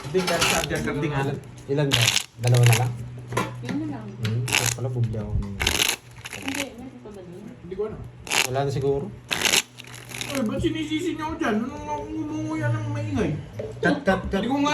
Speaker 1: Hindi, kahit saan dyan, karding alam.
Speaker 2: Ilan ba? Dalawa na lang?
Speaker 4: Yun na lang.
Speaker 2: Ito pala, bugla ako.
Speaker 4: Hindi, meron pa ba doon?
Speaker 5: Hindi ko alam.
Speaker 2: Wala na siguro.
Speaker 5: Eh, ba't sinisisi niyo ako dyan? Anong umuya ng maingay?
Speaker 2: Cut.
Speaker 5: Hindi ko nga